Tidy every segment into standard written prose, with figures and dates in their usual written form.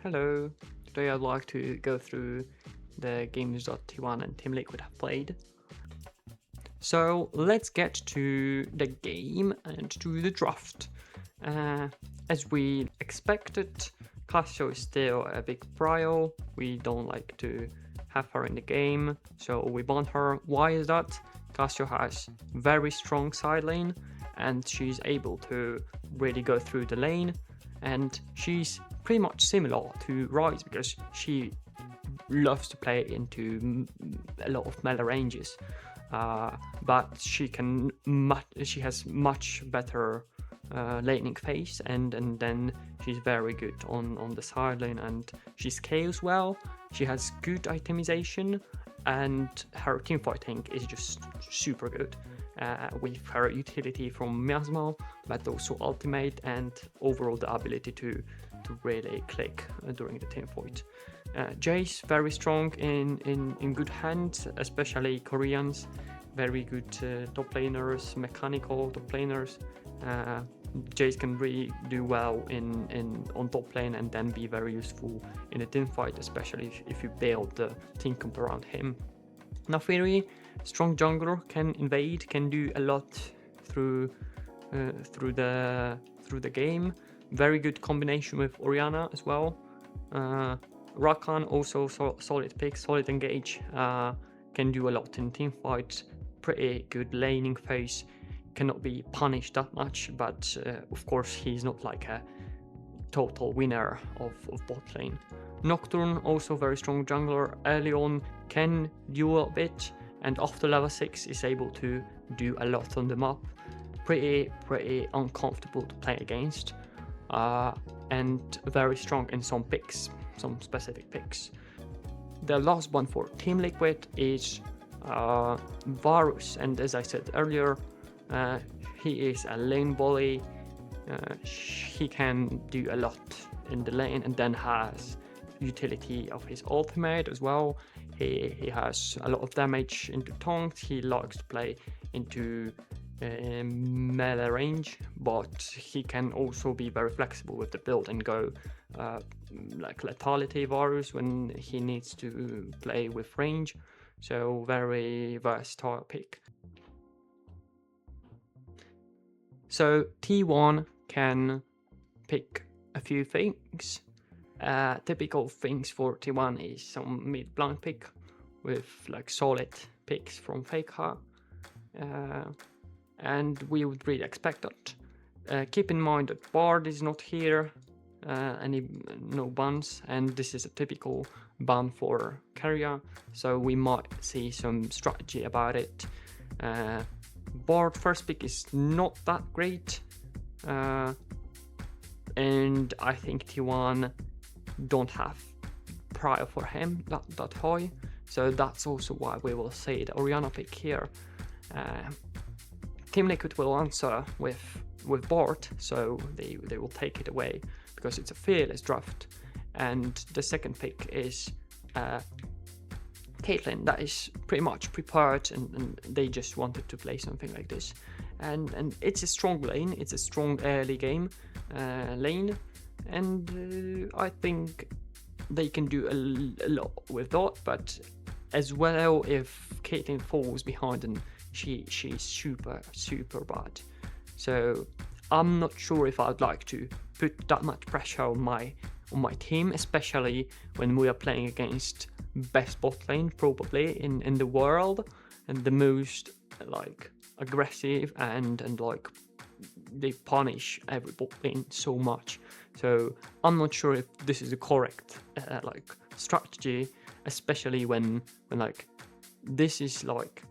Hello, today I'd like to go through the games that T1 and Team Liquid have played. So let's get to the game and to the draft. As we expected, Casio is still a big prio. We don't like to have her in the game, so we banned her. Why is that? Casio has very strong side lane and she's able to really go through the lane, and she's pretty much similar to Rise because she loves to play into a lot of melee ranges, but she has much better laning phase, and then she's very good on the side lane, and she scales well. She has good itemization, and her teamfighting is just super good. With her utility from Miasma, but also ultimate and overall the ability to really click during the team fight. Jace very strong in good hands, especially Koreans. Very good top laners, mechanical top laners. Jace can really do well on top lane and then be very useful in a team fight, especially if you build the team comp around him. Naafiri, strong jungler, can invade, can do a lot through the game. Very good combination with Orianna as well. Rakan also solid pick, solid engage, can do a lot in team fights. Pretty good laning phase, cannot be punished that much, but of course he's not like a total winner of bot lane. Nocturne, also very strong jungler, early on can duel a bit, and after level 6 is able to do a lot on the map. Pretty uncomfortable to play against, and very strong in some picks, some specific picks. The last one for Team Liquid is Varus, and as I said earlier, he is a lane bully. He can do a lot in the lane, and then has utility of his ultimate as well. He has a lot of damage into tanks. He likes to play into melee range, but he can also be very flexible with the build and go like lethality Varus when he needs to play with range. So very versatile pick. So T1 can pick a few things. Typical things for T1 is some mid blind pick with like solid picks from Faker, and we would really expect that. Keep in mind that Bard is not here, no bans, and this is a typical ban for carrier, so we might see some strategy about it. Bard first pick is not that great, and I think T1 don't have prior for him that high, so that's also why we will see the Orianna pick here. Team Liquid will answer with Bard, so they will take it away because it's a fearless draft. And the second pick is Caitlyn, that is pretty much prepared, and they just wanted to play something like this. And it's a strong lane, it's a strong early game lane, and I think they can do a lot with that. But as well, if Caitlyn falls behind, and she's super bad. So I'm not sure if I'd like to put that much pressure on my team, especially when we are playing against best bot lane probably in the world, and the most like aggressive and like they punish every bot lane so much. So I'm not sure if this is the correct like strategy, especially when like this is like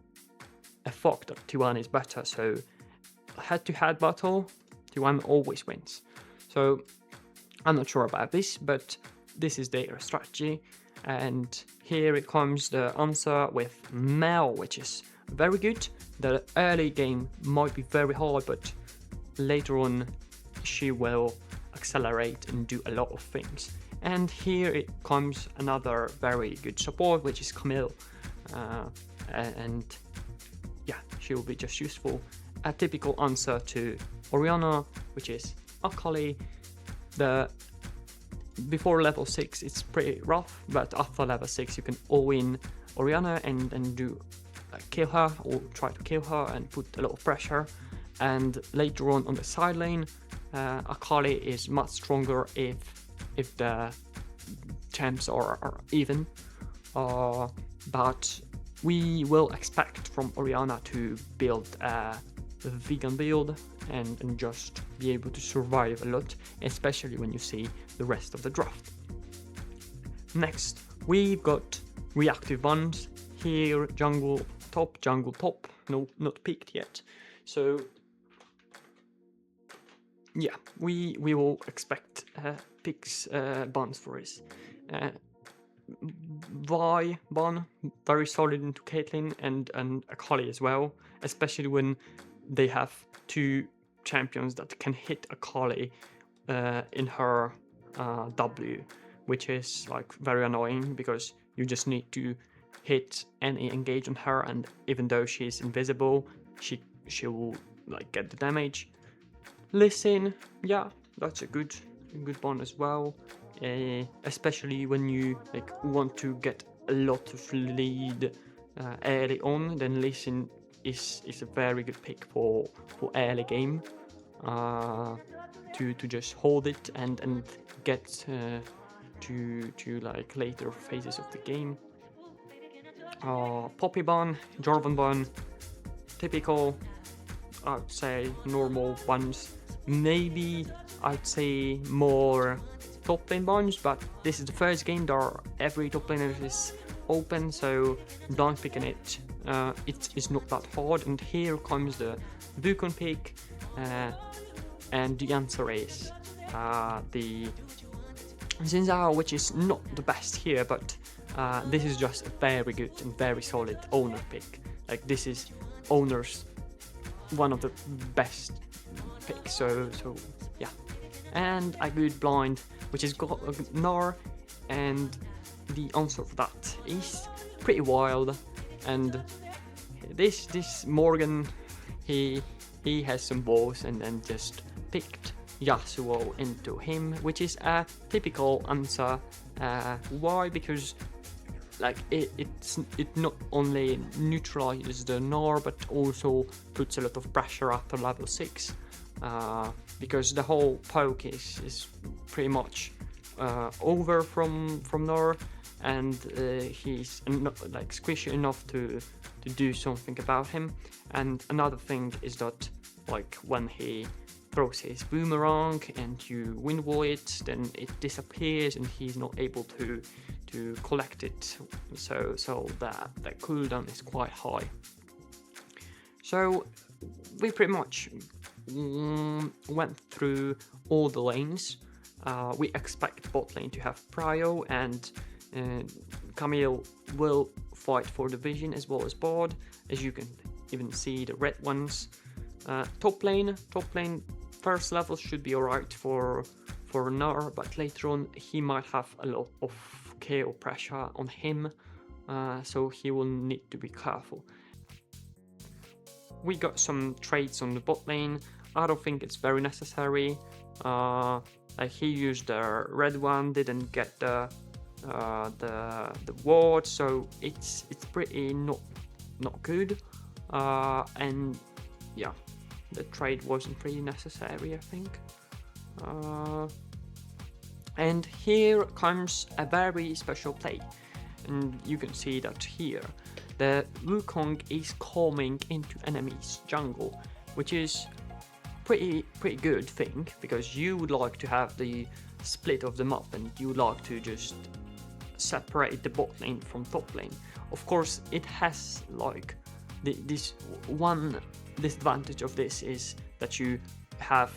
a fact that T1 is better. So head-to-head battle, T1 always wins. So I'm not sure about this, but this is their strategy. And here it comes the answer with Mel, which is very good. The early game might be very hard, but later on she will accelerate and do a lot of things. And here it comes another very good support, which is Camille, and yeah, she will be just useful. A typical answer to Orianna, which is Akali. The before level 6 it's pretty rough, but after level 6 you can all-in Orianna and do kill her or try to kill her and put a lot of pressure. And later on the side lane, Akali is much stronger if the champs are even. But we will expect from Orianna to build a vegan build and just be able to survive a lot, especially when you see the rest of the draft. Next, we've got reactive buns. Here, jungle top, no, not peaked yet. So yeah, we will expect picks buns for this. Vi bun, very solid into Caitlyn and Akali as well, especially when they have two champions that can hit Akali in her W, which is like very annoying because you just need to hit any engage on her, and even though she's invisible, she will like get the damage. Listen, yeah, that's a good one as well. Especially when you like want to get a lot of lead early on, then Listen is a very good pick for early game, to just hold it and get to like later phases of the game. Poppy bun, Jorvan bun, typical, I'd say normal buns. Maybe I'd say more top lane buns, but this is the first game that every top laner is open, so blind picking it, it's not that hard. And here comes the Wukong pick, and the answer is the Xin Zhao, which is not the best here, but this is just a very good and very solid owner pick. Like, this is owner's one of the best picks, so yeah. And a good blind, which is got Gnar, and the answer for that is pretty wild. And this Morgan, he has some balls and then just picked Yasuo into him, which is a typical answer. Why? Because like it not only neutralizes the Gnar, but also puts a lot of pressure after level 6. Because the whole poke is pretty much over from Gnar, and he's not like squishy enough to do something about him. And another thing is that like when he throws his boomerang and you wind wall it, then it disappears and he's not able to collect it, so the cooldown is quite high. So we pretty much went through all the lanes. We expect bot lane to have prio, and Camille will fight for the vision as well as board, as you can even see the red ones. Top lane first level should be alright for Gnar, but later on he might have a lot of KO pressure on him, so he will need to be careful. We got some trades on the bot lane. I don't think it's very necessary. Like he used the red one, didn't get the ward, so it's pretty not good. And yeah, the trade wasn't pretty necessary, I think. And here comes a very special play, and you can see that here. The Wukong is coming into enemy's jungle, which is pretty good thing, because you would like to have the split of the map and you would like to just separate the bot lane from top lane. Of course, it has like this one disadvantage of this is that you have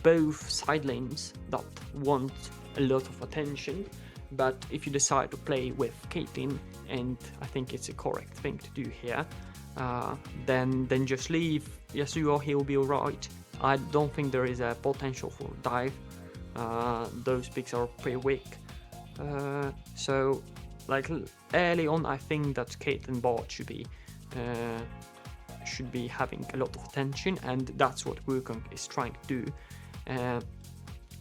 both side lanes that want a lot of attention, but if you decide to play with Caitlyn, and I think it's a correct thing to do here, then just leave Yasuo, he'll be alright. I don't think there is a potential for dive. Those picks are pretty weak. So like early on, I think that Caitlyn bot should be having a lot of attention, and that's what Wukong is trying to do.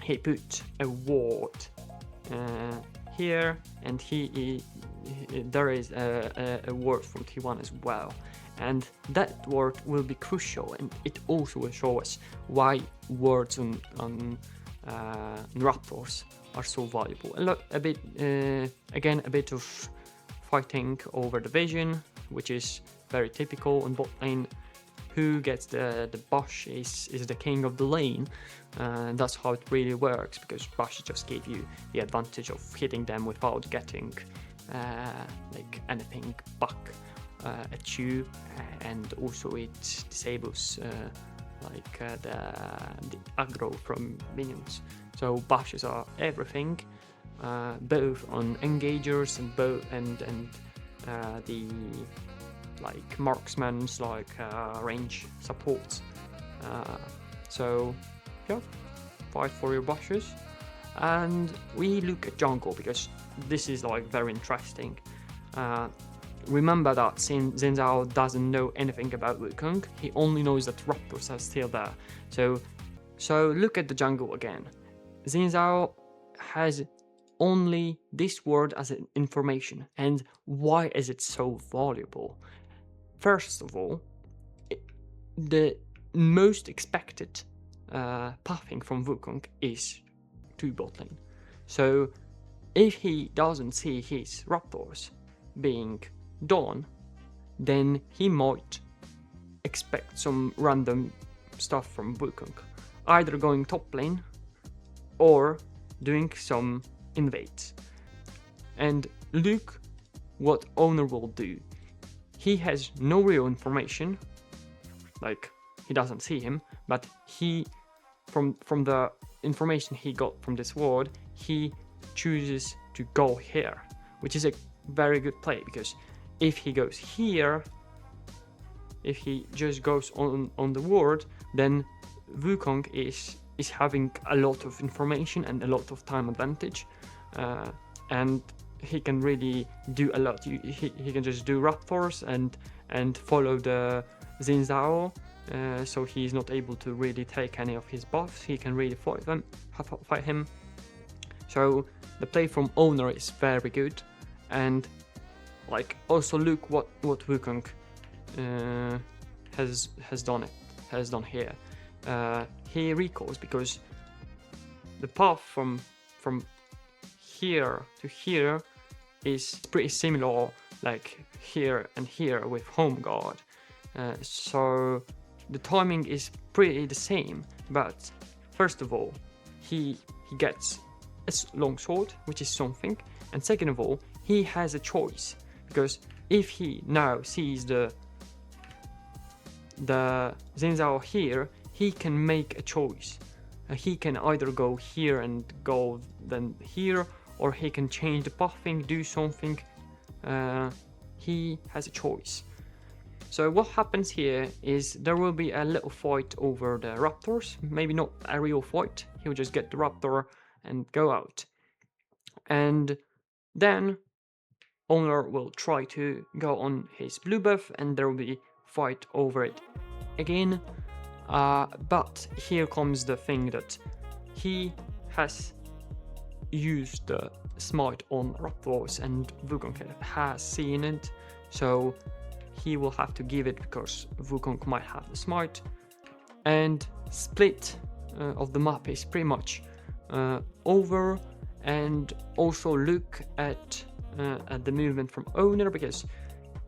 he put a ward here, and there is a word from T1 as well, and that word will be crucial, and it also will show us why words on Raptors are so valuable. And look, again a bit of fighting over the vision, which is very typical on bot lane. Who gets the bush is the king of the lane, and that's how it really works, because bush just give you the advantage of hitting them without getting like anything back at you, and also it disables the aggro from minions. So bashes are everything, both on engagers and the like marksman's range supports. So yeah, fight for your bushes. And we look at jungle, because this is like very interesting. Remember that Xin Zhao doesn't know anything about Wukong. He only knows that Raptors are still there. So look at the jungle again. Xin Zhao has only this word as an information. And why is it so valuable? First of all, the most expected pathing from Wukong is to bot lane. So if he doesn't see his Raptors being done, then he might expect some random stuff from Wukong, either going top lane or doing some invades. And look what Owner will do. He has no real information, like he doesn't see him, but he, from the information he got from this ward, he chooses to go here, which is a very good play, because if he goes here, if he just goes on the ward, then Wukong is having a lot of information and a lot of time advantage, and he can really do a lot. He can just do Raptors and follow the Xin Zhao, so he's not able to really take any of his buffs. He can really fight him. So the play from Owner is very good, and like also look what Wukong has done here. He recalls, because the path from here to here is pretty similar, like here and here with home guard. So the timing is pretty the same, but first of all, he gets a long sword, which is something, and second of all, he has a choice, because if he now sees the Xin Zhao here, he can make a choice. He can either go here and go then here, or he can change the pathing, do something. He has a choice. So what happens here is there will be a little fight over the Raptors, maybe not a real fight, he'll just get the Raptor and go out. And then Owner will try to go on his blue buff, and there will be fight over it again. But here comes the thing that he has used the smite on Raptors, and Wukong has seen it, so he will have to give it, because Wukong might have the smite. And split of the map is pretty much over. And also look at the movement from Owner, because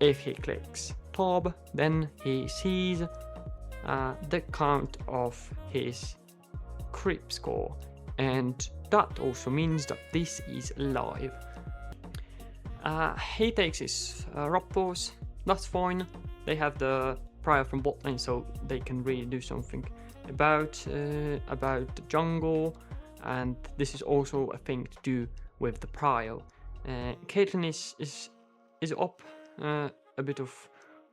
if he clicks tab, then he sees the count of his creep score, and that also means that this is live. He takes his Raptors, that's fine. They have the prior from bot lane, so they can really do something about the jungle, and this is also a thing to do with the prio. Caitlyn is up a bit of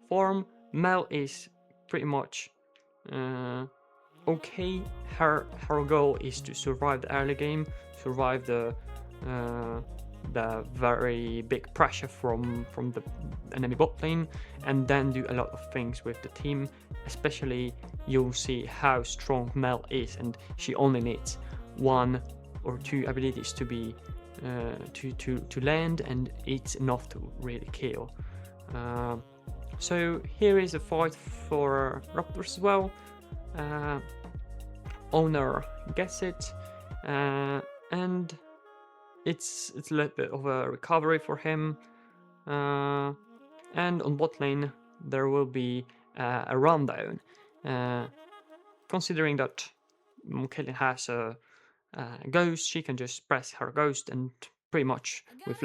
form. Mel is pretty much okay. Her goal is to survive the early game, survive the very big pressure from the enemy bot lane, and then do a lot of things with the team. Especially you'll see how strong Mel is, and she only needs 1 or 2 abilities to be to land, and it's enough to really kill. So here is a fight for Raptors as well. Owner gets it, and it's a little bit of a recovery for him. And on bot lane there will be a rundown. Considering that Caitlyn has a ghost, she can just press her ghost, and pretty much with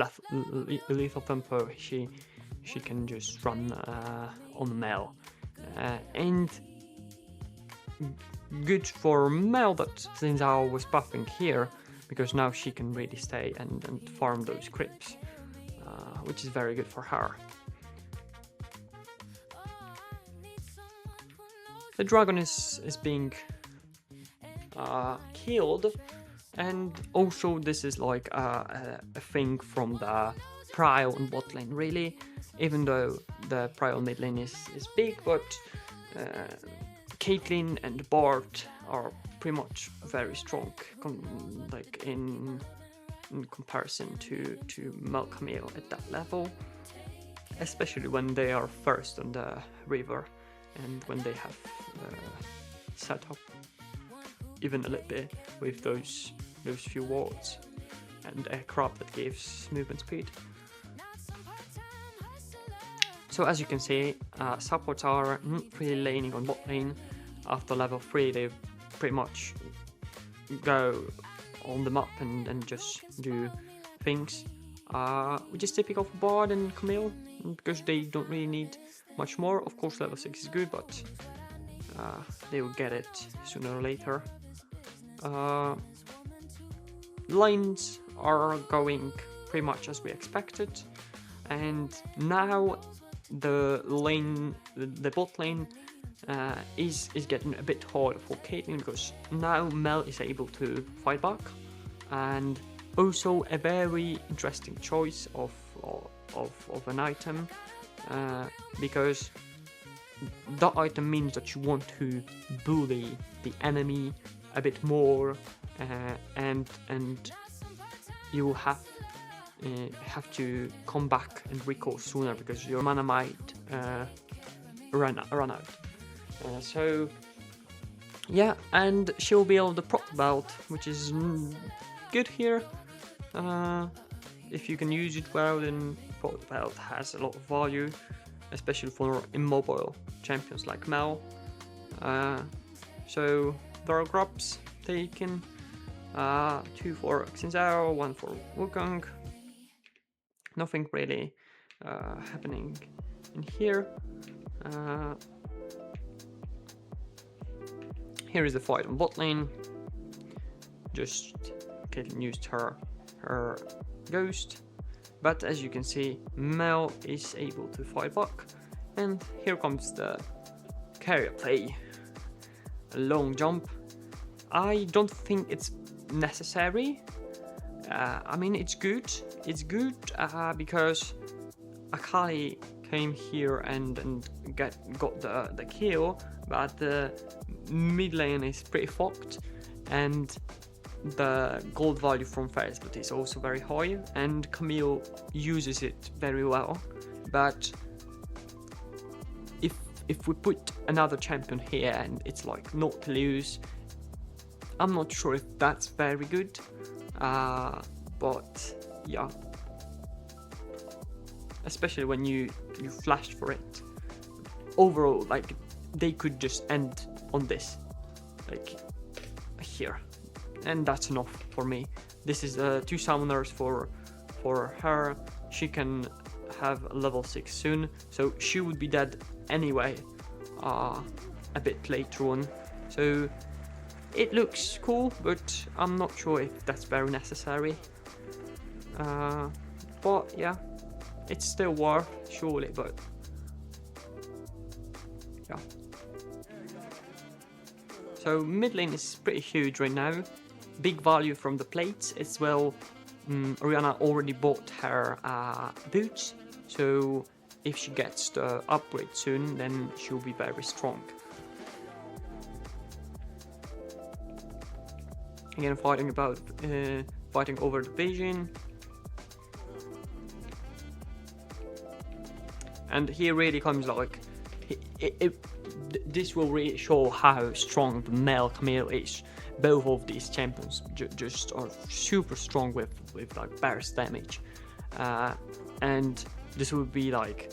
lethal tempo she can just run on Mel. And good for Mel that Zinzao was buffing here, because now she can really stay and farm those creeps, which is very good for her. The dragon is being killed, and also this is like a thing from the prio on bot lane, really, even though the prio mid lane is big, but Caitlyn and Bart are pretty much very strong, like in comparison to Mel Camille at that level, especially when they are first on the river and when they have set up even a little bit with those few wards and a crop that gives movement speed. So as you can see, supports are not really laning on bot lane. After level 3 they pretty much go on the map and just do things, which is typical for Bard and Camille, because they don't really need much more. Of course level 6 is good, but they will get it sooner or later. Lanes are going pretty much as we expected, and now the bot lane is getting a bit harder for Caitlyn, because now Mel is able to fight back, and also a very interesting choice of an item, because that item means that you want to bully the enemy a bit more, and you will have to come back and recall sooner, because your mana might run out. So yeah, and she'll be able to prot belt, which is good here. If you can use it well, then prot belt has a lot of value, especially for immobile champions like Mel. So there are grubs taken, 2 for Xinzao, 1 for Wukong. Nothing really happening in here. Here is the fight on bot lane. Just Caitlyn used her ghost, but as you can see, Mel is able to fight back, and here comes the carrier play. A long jump. I don't think it's necessary. I mean, it's good. It's good because Akali came here and got the kill, but the mid lane is pretty fucked, and the gold value from Ferris is also very high, and Camille uses it very well. But if we put another champion here and it's like not to lose, I'm not sure if that's very good. But yeah, especially when you flashed for it. Overall, like, they could just end on this, like here, and that's enough for me. This is 2 summoners for her. She can have level 6 soon, so she would be dead anyway a bit later on. So it looks cool, but I'm not sure if that's very necessary. But yeah, it's still worth, surely, but yeah. So mid lane is pretty huge right now. Big value from the plates as well. Orianna already bought her boots, so if she gets the upgrade soon, then she'll be very strong. Again, fighting over the vision. And here really comes like, this will really show how strong the male Camille is. Both of these champions just are super strong with like burst damage, and this will be like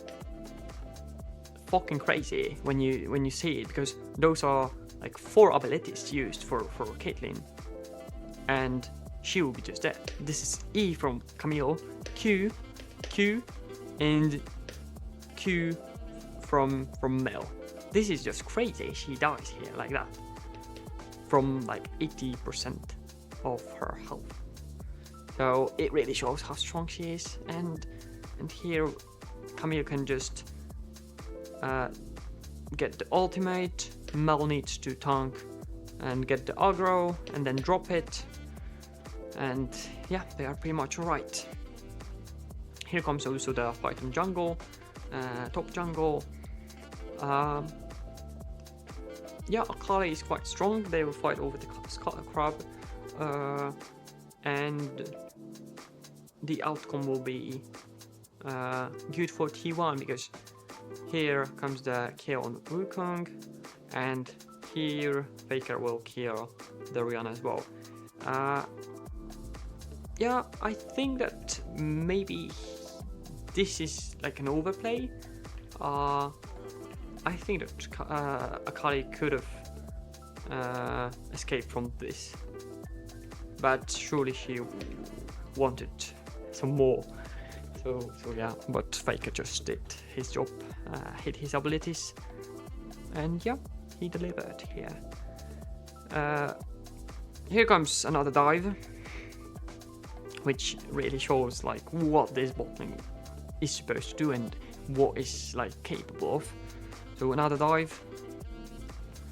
fucking crazy when you see it, because those are like 4 abilities used for Caitlyn, and she will be just dead. This is E from Camille, Q, and Q from Mel. This is just crazy. She dies here like that from like 80% of her health. So it really shows how strong she is. And here Camille can just get the ultimate. Mel needs to tank and get the aggro and then drop it. And yeah, they are pretty much alright. Here comes also the fight on jungle, top jungle. Yeah, Akali is quite strong. They will fight over the crab, and the outcome will be good for T1, because here comes the kill on Wukong, and here Faker will kill the Rihanna as well. Yeah, I think that maybe this is like an overplay. I think that Akali could have escaped from this, but surely she wanted some more. So yeah, but Faker just did his job, hit his abilities, and yeah, he delivered here. Here comes another dive, which really shows like what this bot lane is supposed to do and what is like capable of. So another dive,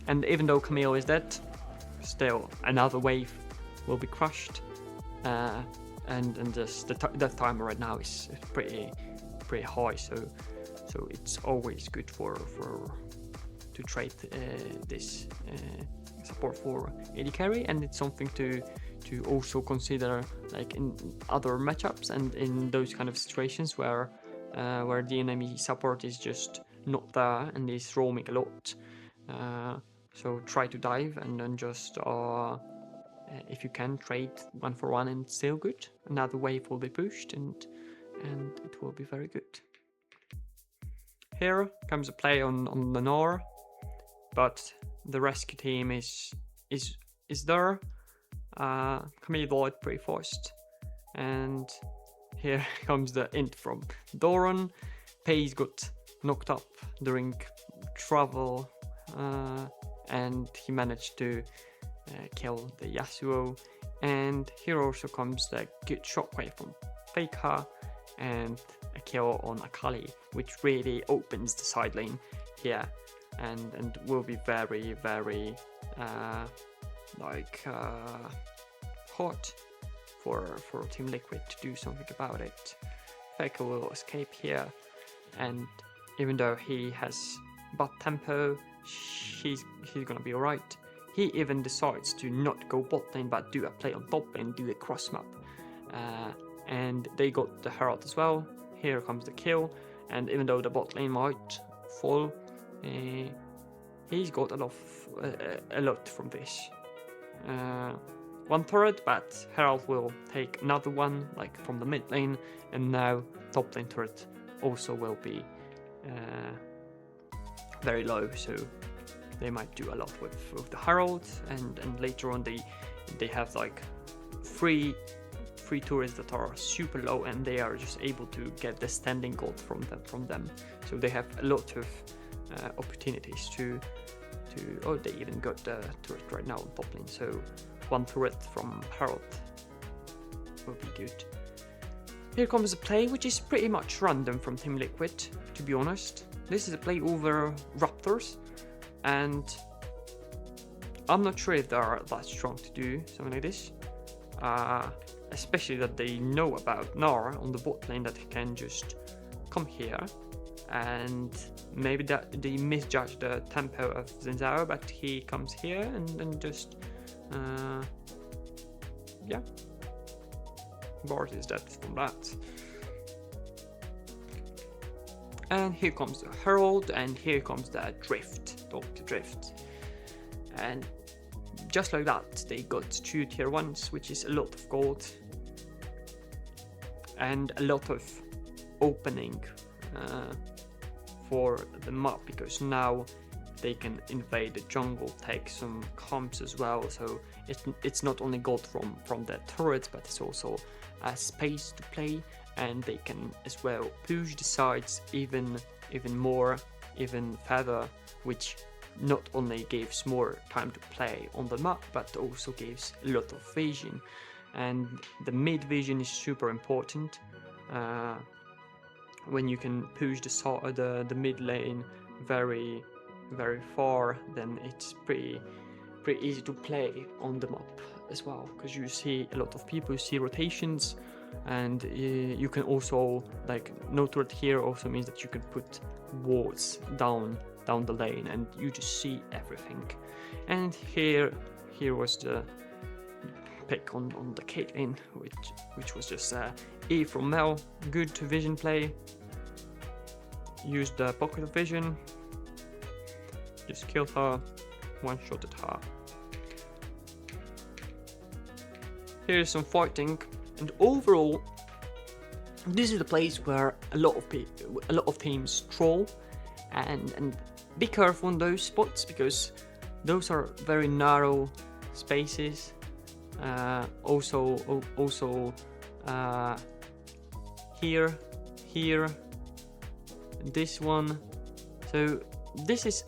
and even though Camille is dead, still another wave will be crushed, and just the timer right now is pretty high, so it's always good to trade this support for AD carry, and it's something to also consider like in other matchups and in those kind of situations where the enemy support is just not there and is roaming a lot. So try to dive and then just if you can trade 1-for-1 and still good. Another wave will be pushed and it will be very good. Here comes a play on the Nor, but the rescue team is there. Camille died pretty fast, and here comes the int from Doran. Pace got knocked up during travel, and he managed to kill the Yasuo. And here also comes the good shockwave from Faker and a kill on Akali, which really opens the side lane here, and will be very hot for Team Liquid to do something about it. Faker will escape here, and even though he has bot tempo, he's gonna be alright. He even decides to not go bot lane but do a play on top lane, do a cross map, and they got the Herald as well. Here comes the kill, and even though the bot lane might fall, he's got a lot from this. One turret, but Herald will take another one like from the mid lane, and now top lane turret also will be very low, so they might do a lot with the Herald, and later on they have like three turrets that are super low, and they are just able to get the standing gold from them. So they have a lot of opportunities to oh, they even got the turret right now on top lane, so one turret from Herald will be good. Here comes a play which is pretty much random from Team Liquid, to be honest. This is a play over Raptors, and I'm not sure if they are that strong to do something like this. Especially that they know about Gnar on the bot lane, that he can just come here, and maybe that they misjudge the tempo of Xin Zhao, but he comes here and just yeah, Bart is dead from that. And here comes the Herald, and here comes the Drift, Dr. Drift. And just like that, they got 2 tier 1s, which is a lot of gold. And a lot of opening for the map, because now they can invade the jungle, take some comps as well. So it's not only gold from the turrets, but it's also a space to play, and they can as well push the sides even more, even further, which not only gives more time to play on the map, but also gives a lot of vision. And the mid vision is super important. When you can push the mid lane very far, then it's pretty easy to play on the map as well, because you see a lot of people, you see rotations, and you can also, like, no turret here also means that you can put wards down the lane, and you just see everything. And here was the pick on the Caitlyn, which was just E from Mel. Good vision play. Used the pocket of vision. Just killed her, one-shotted her. Here's some fighting, and overall, this is the place where a lot of teams troll, and be careful on those spots, because those are very narrow spaces. Also here, this one. So this is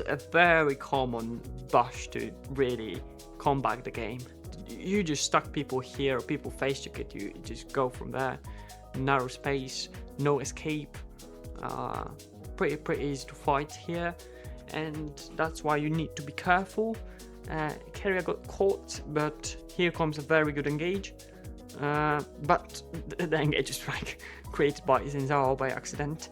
a very common bush to really come back the game. You just stuck people here, people face check it, you just go from there. Narrow space, no escape. Pretty easy to fight here, and that's why you need to be careful. Keria got caught, but here comes a very good engage. But the engage is like created by Zinzao by accident.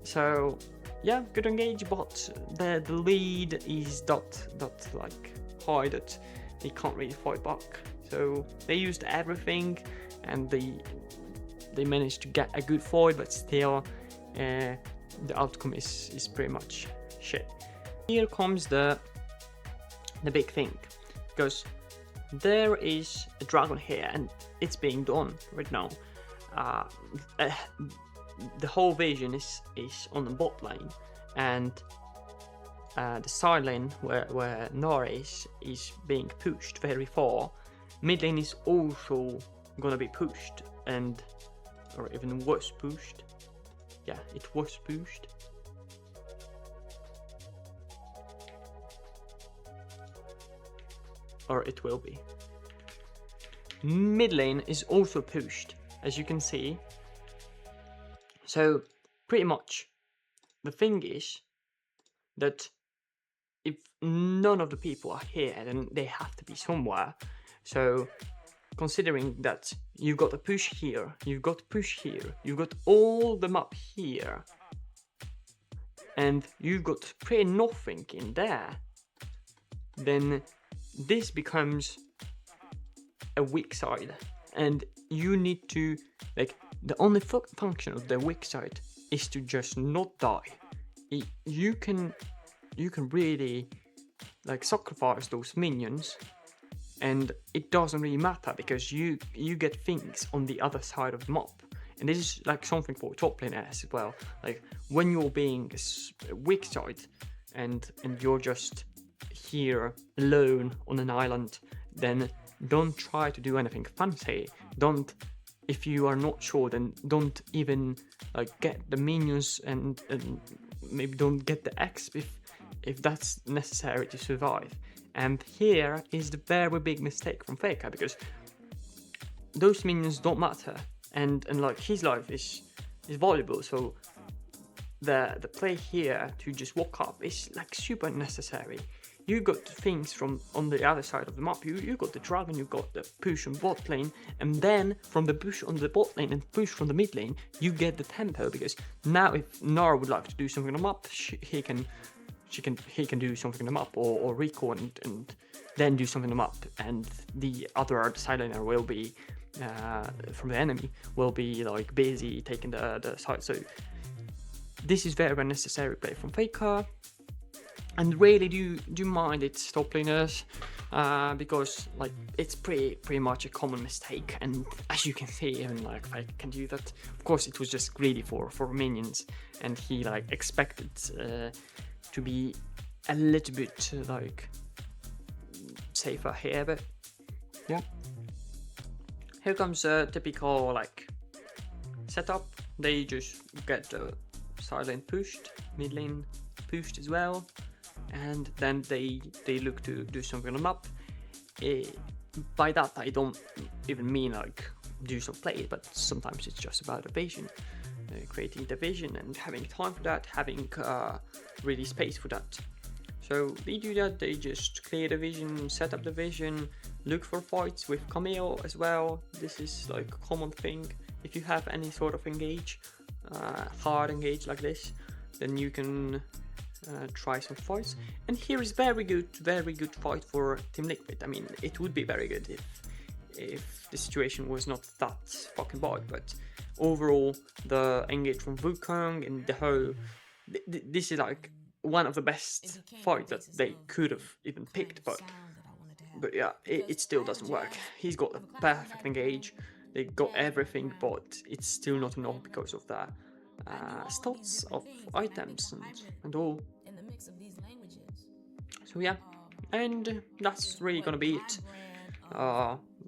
So yeah, good engage, but the lead is that like high that they can't really fight back. So they used everything, and they managed to get a good fight, but still the outcome is pretty much shit. Here comes the big thing, because there is a dragon here, and it's being done right now. The whole vision is on the bot lane, and the side lane where Nora is being pushed very far. Mid lane is also gonna be pushed, or even was pushed. Yeah, it was pushed. Or it will be. Mid lane is also pushed, as you can see. So pretty much the thing is that if none of the people are here, then they have to be somewhere. So considering that you've got a push here, you've got push here, you've got all the map here, and you've got pretty nothing in there, then this becomes a weak side, and you need to, like, the only function of the weak side is to just not die. You can really, like, sacrifice those minions, and it doesn't really matter, because you get things on the other side of the map. And this is like something for top laners as well. Like, when you're being a weak side and you're just here alone on an island, then don't try to do anything fancy. Don't, if you are not sure, then don't even like get the minions, and maybe don't get the exp if that's necessary to survive. And here is the very big mistake from Faker, because those minions don't matter, and like his life is valuable. So the play here to just walk up is like super necessary. You got things from on the other side of the map. You got the dragon, you got the push on bot lane, and then from the push on the bot lane and push from the mid lane, you get the tempo. Because now if Nara would like to do something on the map, he can he can do something them up, or recall and then do something them up, and the other side laner will be from the enemy will be like busy taking the side. So this is very necessary play from Faker, and really do mind its top laners, because like it's pretty much a common mistake, and as you can see, even like Faker can do that. Of course, it was just greedy for minions, and he like expected to be a little bit like safer here, but yeah. Here comes a typical like setup. They just get the side lane pushed, mid lane pushed as well, and then they look to do something on the map. By that I don't even mean like do some play, but sometimes it's just about a vision, creating the vision and having time for that, having really space for that. So they do that, they just clear the vision, set up the vision, look for fights with Camille as well. This is like a common thing. If you have any sort of engage, hard engage like this, then you can try some fights. And here is very good fight for Team Liquid. I mean, it would be very good if the situation was not that fucking bad, but overall the engage from Wukong and the whole, this is like one of the best fights that they could have even picked, but yeah, it still doesn't work. He's got a perfect engage, they got everything, but it's still not enough because of the stats of items and all. So yeah, and that's really gonna be it.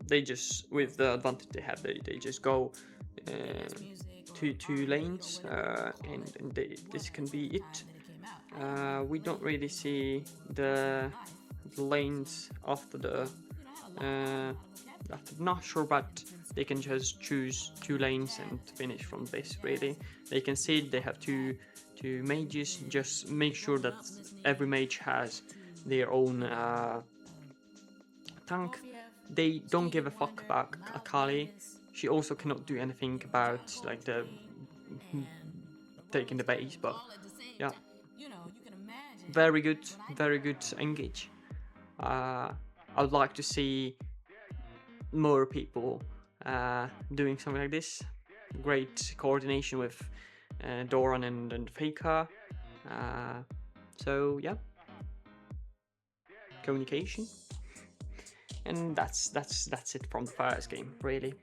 They just, with the advantage they have, they just go two lanes, and this can be it. We don't really see the lanes after the not sure, but they can just choose 2 lanes and finish from this. Really, they can see they have two mages. Just make sure that every mage has their own tank. They don't give a fuck about Akali. She also cannot do anything about like the taking the base, but yeah, very good engage. I would like to see more people doing something like this. Great coordination with Doran and Faker. So yeah, communication, and that's it from the first game, really.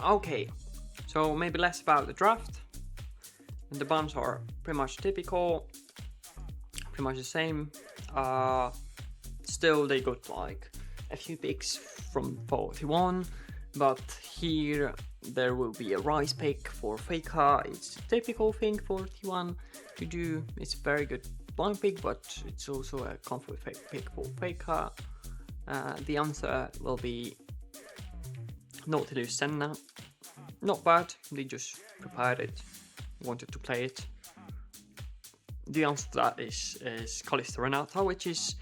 Okay, so maybe less about the draft. And the bans are pretty much typical, pretty much the same. Still, they got like a few picks from 41, but here there will be a rise pick for Faker. It's a typical thing for T1 to do. It's a very good blind pick, but it's also a comfort pick for Faker. The answer will be Nautilus Senna. Not bad, they just prepared it, wanted to play it. The answer to that is Kalista Renata, which is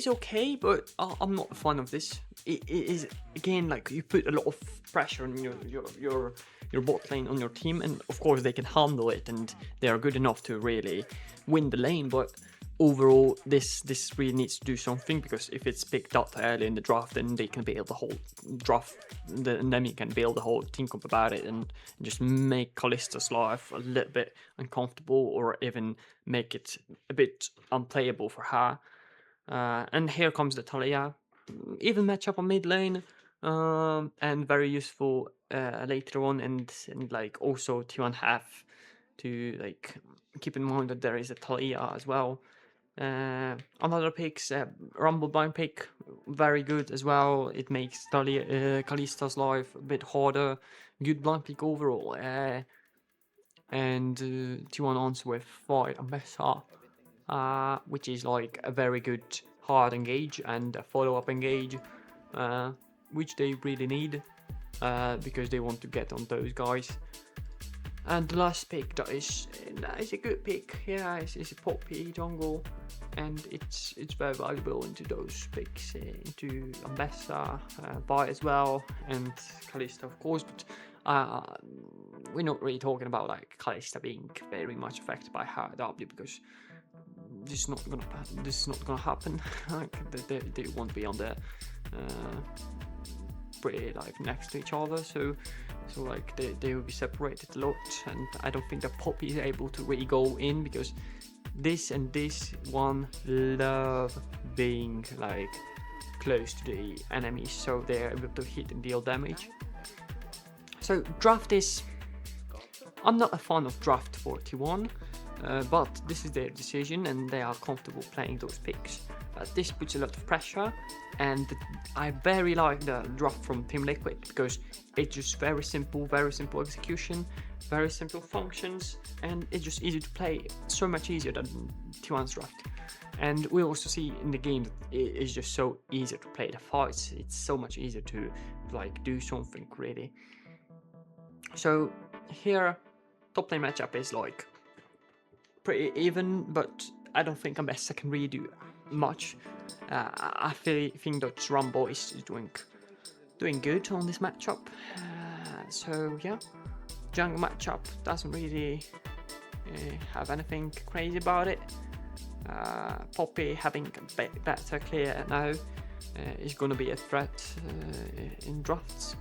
okay, but I'm not a fan of this. It is, again, like you put a lot of pressure on your bot lane on your team, and of course they can handle it and they are good enough to really win the lane, but overall this really needs to do something, because if it's picked up early in the draft, then they can build the whole draft, and then you can build the whole team comp about it and just make Kalista's life a little bit uncomfortable, or even make it a bit unplayable for her. And here comes the Talia, even matchup on mid lane, and very useful later on, and like also T1 have to like keep in mind that there is a Talia as well. Another picks, Rumble Blind pick, very good as well. It makes Kalista's life a bit harder. Good blind pick overall. And T1 answer with Fight and Mesa, which is like a very good hard engage and a follow-up engage, which they really need, because they want to get on those guys. And the last pick, that is a good pick. Yeah, it's a Poppy jungle, and it's very valuable into those picks, into Ambessa, Vi as well, and Kalista of course. But we're not really talking about like Kalista being very much affected by her W, because this is not gonna happen. Like they won't be on the pretty like next to each other, so like they will be separated a lot, and I don't think that Poppy is able to really go in, because this and this one love being like close to the enemies, so they're able to hit and deal damage. So draft is, I'm not a fan of draft for T1, but this is their decision and they are comfortable playing those picks. This puts a lot of pressure, and I very like the draft from Team Liquid, because it's just very simple execution, very simple functions, and it's just easy to play, so much easier than T1's draft. And we also see in the game that it is just so easy to play the fights. It's so much easier to like do something really. So here, top lane matchup is like pretty even, but I don't think Ambessa can really do much. I think that Rumble is doing good on this matchup. So yeah, jungle matchup doesn't really have anything crazy about it. Poppy having a better clear now is going to be a threat in drafts.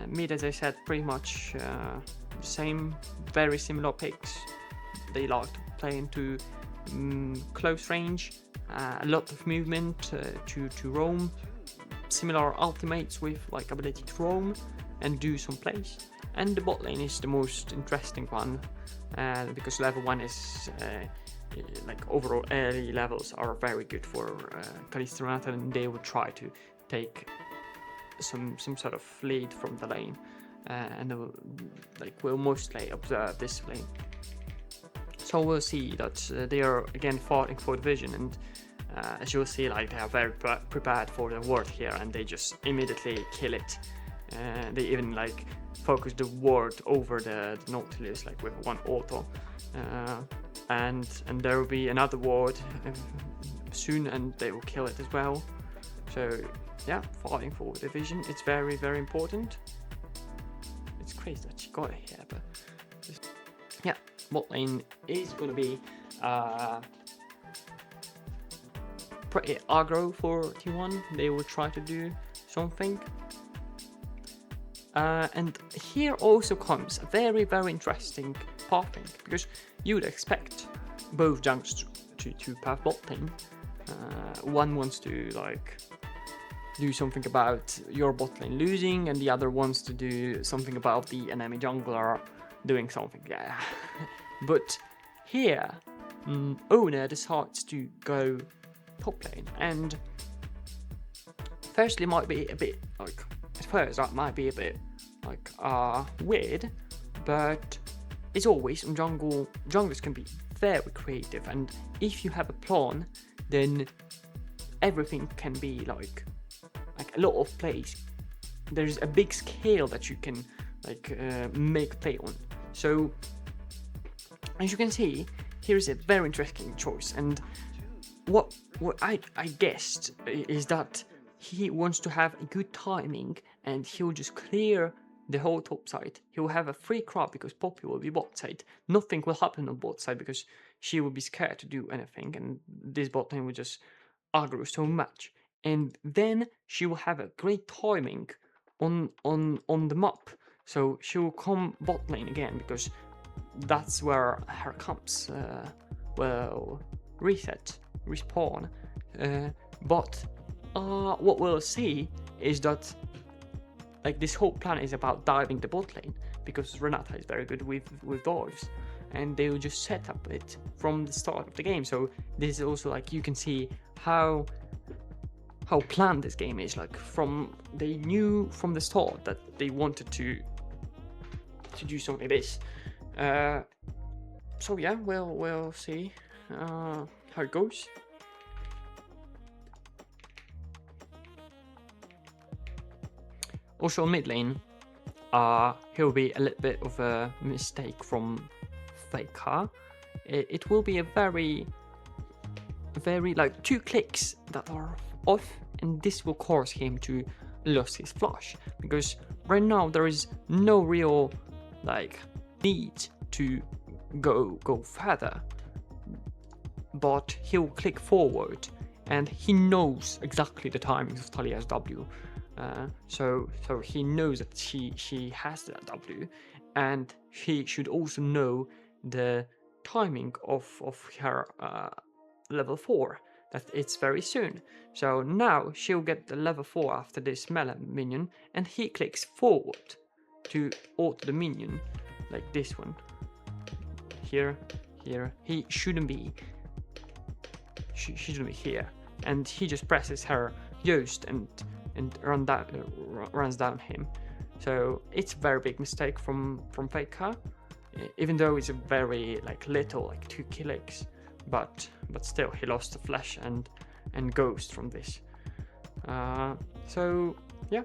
Mid, as I said, pretty much the same, very similar picks. They like to play into close range, a lot of movement to roam, similar ultimates with like ability to roam and do some plays. And the bot lane is the most interesting one, because level 1 is like overall early levels are very good for Kalista Renata, and they will try to take some sort of lead from the lane, and will mostly observe this lane. So we'll see that they are again fighting for the vision, and as you'll see, like they are very prepared for the ward here, and they just immediately kill it. They even like focus the ward over the Nautilus like with one auto, and there will be another ward soon, and they will kill it as well. So yeah, fighting for the vision, it's very important. It's crazy that she got it here, but yeah, bot lane is gonna be pretty aggro for T1. They will try to do something. And here also comes a very interesting pathing, because you would expect both junglers to path bot lane. One wants to like do something about your bot lane losing, and the other wants to do something about the enemy jungler doing something. Yeah. But here, Owner decides to go top lane, and firstly might be a bit like, at first that might be a bit like weird, but it's always on jungle. Junglers can be very creative, and if you have a plan, then everything can be like a lot of plays. There's a big scale that you can like make play on. So as you can see, here's a very interesting choice, and what I guessed is that he wants to have a good timing, and he'll just clear the whole top side. He'll have a free crowd because Poppy will be bot side. Nothing will happen on bot side because she will be scared to do anything, and this bot lane will just aggro so much. And then she will have a great timing on the map, so she will come bot lane again, because that's where her camps will respawn. But what we'll see is that like this whole plan is about diving the bot lane, because Renata is very good with dives, and they will just set up it from the start of the game. So this is also like, you can see how planned this game is. Like they knew from the start that they wanted to do something like this. So yeah, we'll see how it goes. Also mid lane, here will be a little bit of a mistake from Faker. It will be a very like 2 clicks that are off, and this will cause him to lose his flash, because right now there is no real like need to go further, but he'll click forward, and he knows exactly the timings of Talia's W. So he knows that she has that W, and he should also know the timing of her level 4, that it's very soon. So now she'll get the level 4 after this melee minion, and he clicks forward to auto the minion, like this one. Here, he shouldn't be. She shouldn't be here, and he just presses her Yoast and runs down him. So it's a very big mistake from Faker, even though it's a very like little, like 2 clicks, but still he lost the flash and Ghost from this. So yeah,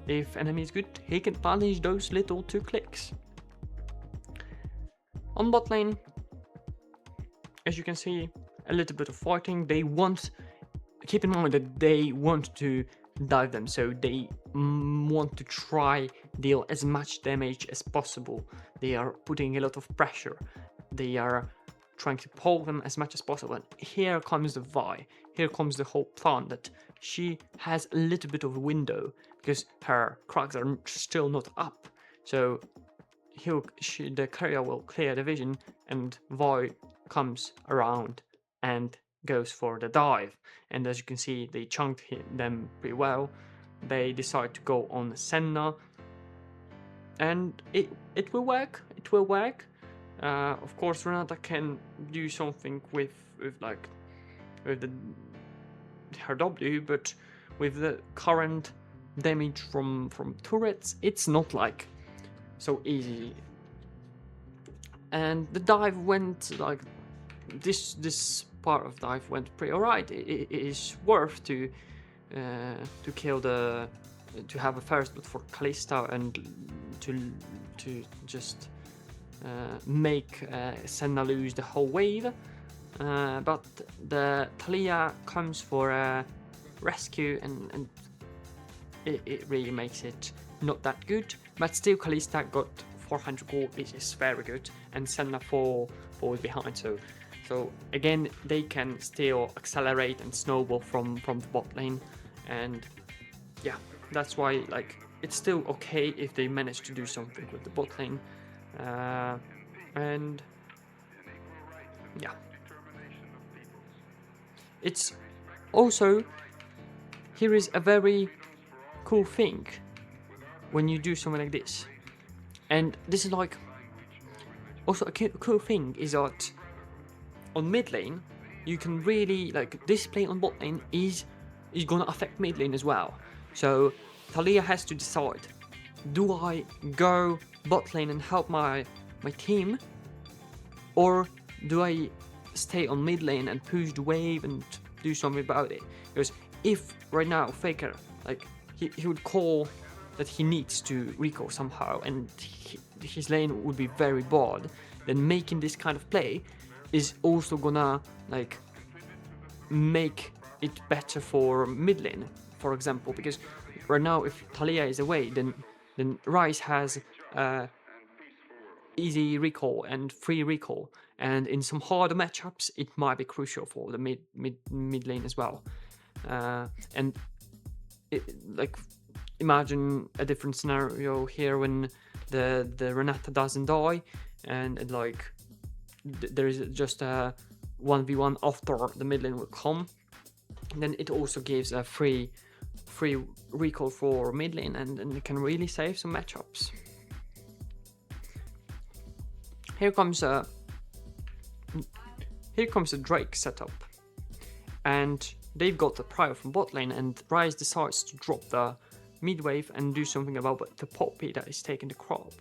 if enemy is good, he can punish those little 2 clicks. On bot lane, as you can see, a little bit of fighting. They want, keep in mind that they want to dive them, so they want to try deal as much damage as possible. They are putting a lot of pressure. They are trying to pull them as much as possible. And here comes the Vi. Here comes the whole plan that she has a little bit of a window because her cracks are still not up. So the carrier will clear the vision, and Vi comes around and goes for the dive. And as you can see, they chunked them pretty well. They decide to go on Senna, and it will work. It will work. Of course, Renata can do something with her W, but with the current damage from turrets, it's not like so easy. And the dive went like this part of dive went pretty alright. It is worth to kill to have a first blood for Kalista and to just make Senna lose the whole wave. But the Talia comes for a rescue, and it really makes it not that good. But still, Kalista got 400 gold, which is very good, and Senna falls behind. So again, they can still accelerate and snowball from the bot lane, and yeah, that's why like it's still okay if they manage to do something with the bot lane, and yeah, it's also, here is a very cool thing when you do something like this, and this is like also a cool thing is that on mid lane you can really like this play on bot lane is gonna affect mid lane as well. So Talia has to decide, do I go bot lane and help my team, or do I stay on mid lane and push the wave and do something about it? Because if right now Faker, like he would call that he needs to recall somehow, and his lane would be very bad, then making this kind of play is also gonna like make it better for mid lane, for example, because right now if Talia is away, then Ryze has easy recall and free recall, and in some harder matchups it might be crucial for the mid lane as well. And like imagine a different scenario here when the Renata doesn't die, and like there is just a 1v1 after the mid lane will come, then it also gives a free recall for mid lane, and it can really save some matchups. Here comes a Drake setup, and they've got the prior from bot lane, and Ryze decides to drop the mid wave and do something about the Poppy that is taking the crop.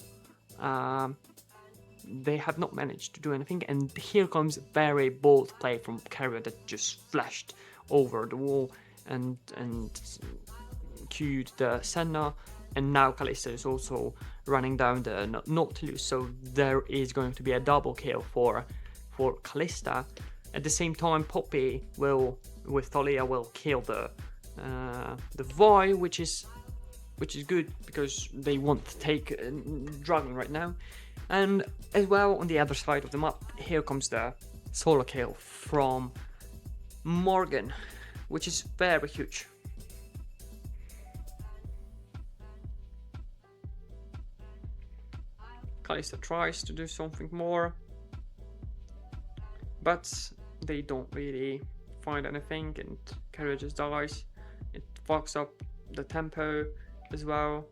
They have not managed to do anything, and here comes a very bold play from carrier that just flashed over the wall and queued the Senna, and now Kalista is also running down the Nautilus, so there is going to be a double kill for Kalista. At the same time, Poppy with Thalia will kill the Vi, which is which is good because they want to take Dragon right now. And as well, on the other side of the map, here comes the solo kill from Morgan, which is very huge. Kalista tries to do something more, but they don't really find anything, and Carrier just dies. It fucks up the tempo as well.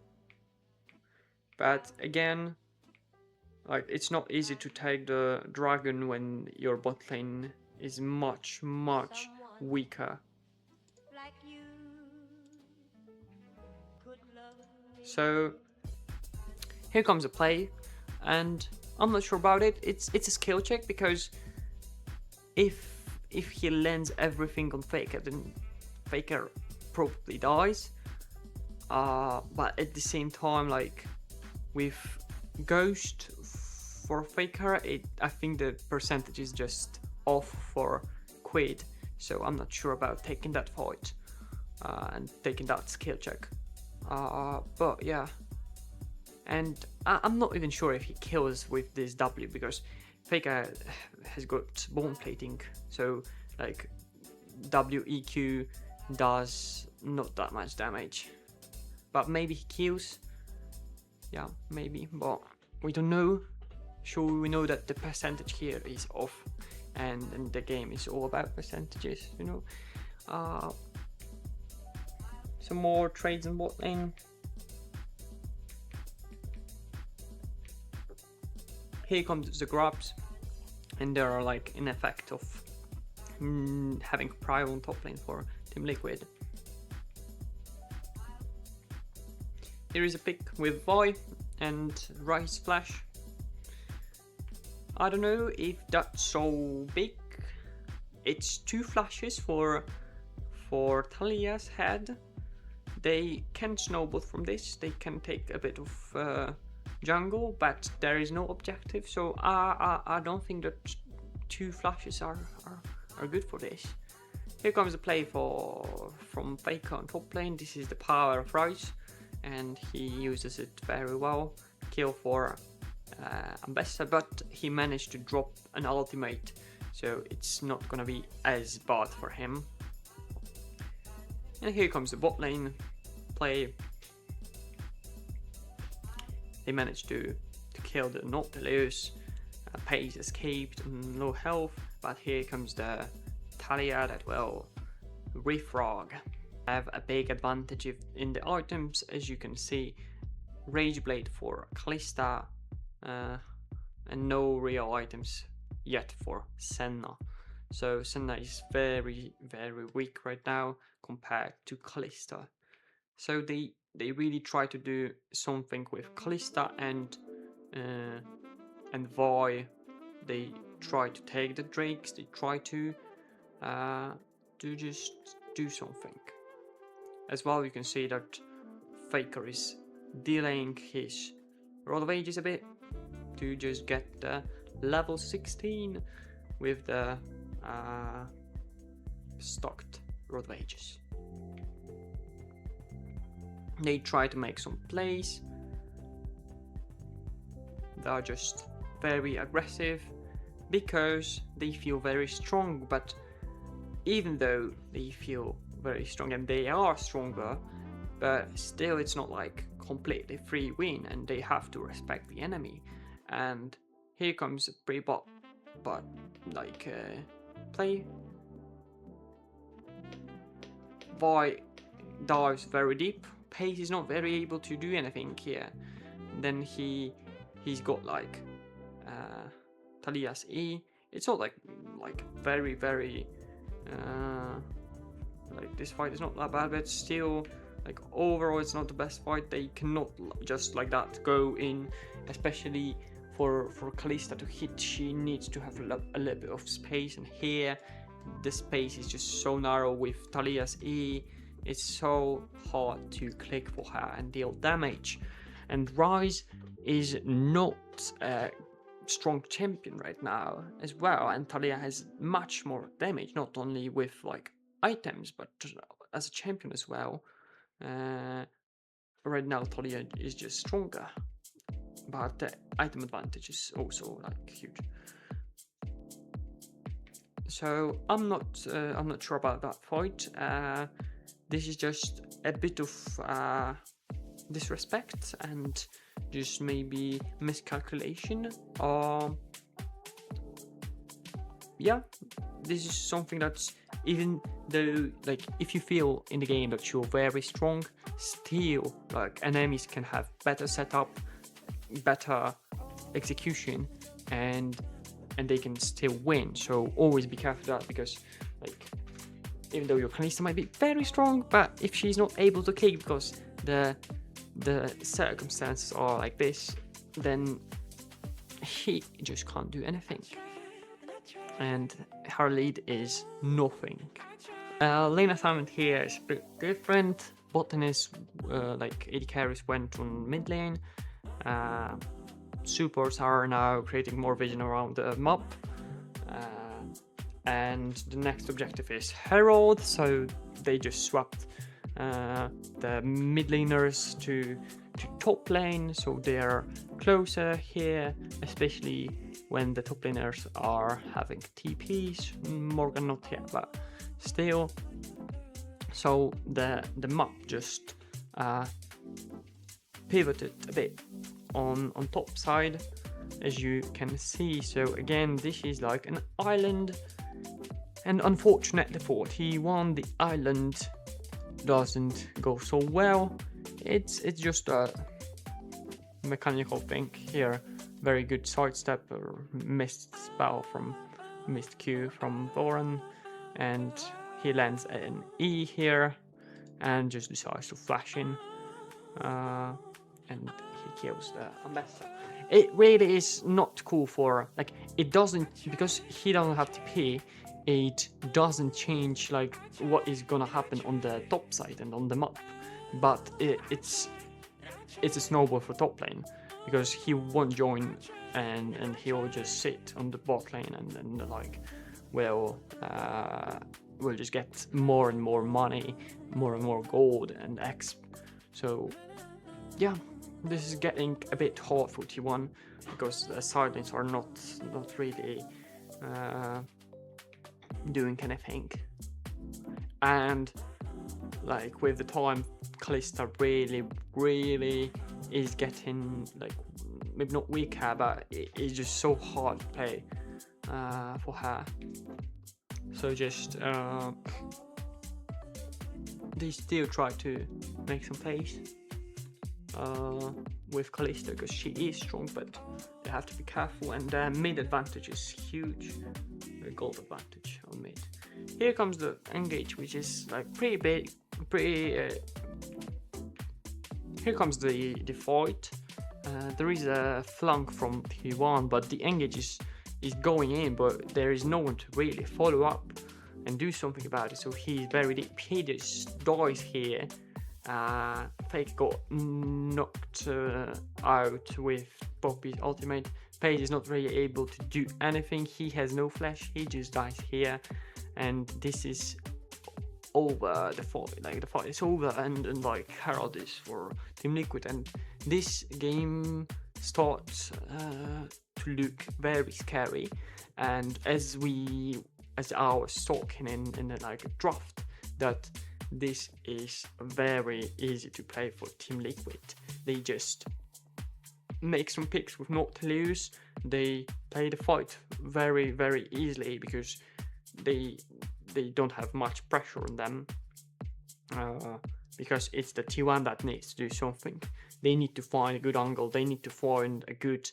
But again, like, it's not easy to take the Dragon when your bot lane is much weaker. So here comes a play, and I'm not sure about it. It's a skill check, because if he lands everything on Faker, then Faker probably dies. But at the same time, like, with Ghost for Faker, I think the percentage is just off for Quid, so I'm not sure about taking that fight and taking that skill check. But yeah, and I'm not even sure if he kills with this W, because Faker has got bone plating, so like WEQ does not that much damage. But maybe he kills. Yeah, maybe, but we don't know. Sure, we know that the percentage here is off, and the game is all about percentages, you know. Some more trades in bot lane. Here comes the grabs, and they are like in effect of having Prio on top lane for Team Liquid. Here is a pick with Vi and Rise Flash. I don't know if that's so big. It's 2 flashes for Talia's head. They can snowball from this. They can take a bit of jungle, but there is no objective. So I don't think that 2 flashes are good for this. Here comes the play from Faker on top lane. This is the power of Rise, and he uses it very well. Kill for Ambassador, but he managed to drop an ultimate, so it's not gonna be as bad for him. And here comes the bot lane play. They managed to kill the Nautilus. Paige escaped on low health, but here comes the Talia that will refrog. Have a big advantage in the items, as you can see. Rage Blade for Kalista, and no real items yet for Senna. So Senna is very weak right now compared to Kalista. So they really try to do something with Kalista and Vi. They try to take the Drakes. They try to just do something. As well, you can see that Faker is delaying his Road of Ages a bit to just get the level 16 with the stocked Road of Ages. They try to make some plays. They are just very aggressive because they feel very strong, but even though they feel very strong and they are stronger, but still it's not like completely free win, and they have to respect the enemy. And here comes a pre-bot, but like play. Vi dives very deep. Pace is not very able to do anything here. Then he's got like Talia's E. It's not like very like this fight is not that bad, but still, like, overall it's not the best fight. They cannot just like that go in, especially for Kalista to hit. She needs to have a little bit of space, and here the space is just so narrow with Talia's E. It's so hard to click for her and deal damage. And Rise is not a strong champion right now as well, and Talia has much more damage, not only with like items, but as a champion as well. right now Talia is just stronger, but the item advantage is also like huge. So I'm not sure about that fight. This is just a bit of disrespect and just maybe miscalculation. Yeah, this is something that's, even though like if you feel in the game that you're very strong, still like enemies can have better setup, better execution, and they can still win. So always be careful of that, because like even though your Kalista might be very strong, but if she's not able to kick because the circumstances are like this, then he just can't do anything. And her lead is nothing. Lane assignment here is a bit different. Bot lane is like AD carries went on mid lane. Supports are now creating more vision around the map. And the next objective is Herald, so they just swapped the mid laners to top lane, so they're closer here, especially when the top laners are having TPs. Morgan not yet, but still. So the map just pivoted a bit on top side, as you can see. So again, this is like an island, and unfortunately for T1, the island doesn't go so well. It's just a mechanical thing here. Very good sidestep or missed spell from missed Q from Thoran, and he lands an E here and just decides to flash in, and he kills the ambassador. It really is not cool for, like, it doesn't, because he doesn't have TP, it doesn't change like what is gonna happen on the top side and on the map, but it's a snowball for top lane, because he won't join and he'll just sit on the bot lane and like we'll just get more and more money, more and more gold and exp. So yeah, this is getting a bit hard for T1, because the side lanes are not really doing anything. And like with the time, Kalista really is getting, like, maybe not weaker, but it's just so hard to play for her. So just they still try to make some plays with Kalista, because she is strong, but they have to be careful. And their mid advantage is huge, the gold advantage on mid. Here comes the engage, which is like pretty big, here comes the fight. There is a flank from T1, but the engage is going in, but there is no one to really follow up and do something about it. So he's very deep. He just dies here. Fake got knocked out with Poppy's ultimate. Paige is not really able to do anything. He has no flash. He just dies here, and this is over. The fight, like, the fight is over, and like Herald is for Team Liquid, and this game starts to look very scary. And as I was talking in the like draft, that this is very easy to play for Team Liquid. They just make some picks with not to lose. They play the fight very easily, because they don't have much pressure on them, because it's the T1 that needs to do something. They need to find a good angle, they need to find a good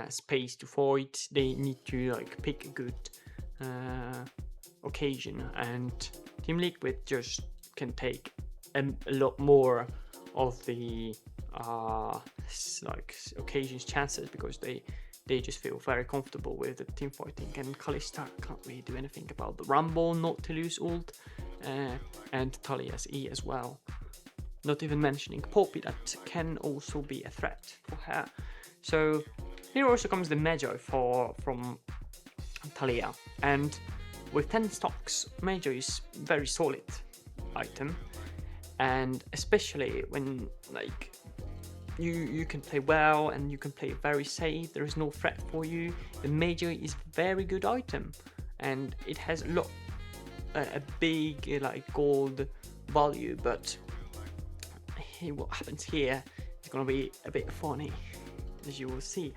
space to fight, they need to like pick a good occasion, and Team Liquid just can take a lot more of the like occasions chances, because they just feel very comfortable with the team fighting. And Kalista can't really do anything about the Rumble, not to lose ult, and Talia's E as well. Not even mentioning Poppy, that can also be a threat for her. So here also comes the Magi from Talia, and with 10 stocks, Magi is very solid item. and especially when like you can play well and you can play very safe, there is no threat for you, the Magi is very good item, and it has a big like gold value. But what happens here is gonna be a bit funny, as you will see.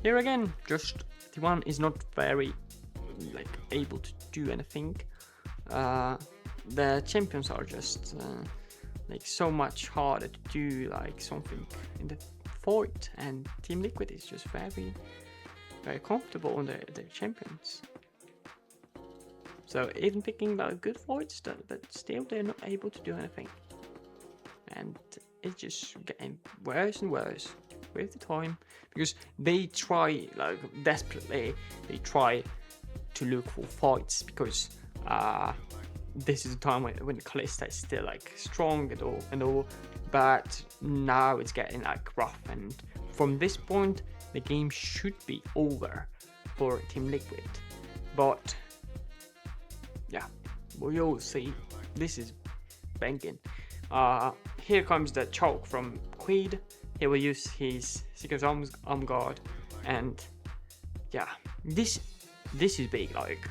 Here again, just T1 is not very like able to do anything. The champions are just like so much harder to do like something in the fight, and Team Liquid is just very comfortable on their champions. So even picking like good fights, but still they're not able to do anything, and it's just getting worse and worse with the time, because they try like desperately, they try to look for fights, because this is the time when Kalista is still like strong and all, but now it's getting like rough, and from this point the game should be over for Team Liquid. But yeah, we all see this is banging. Here comes the choke from Quid. He will use his Secret Arm Guard, and yeah, this is big, like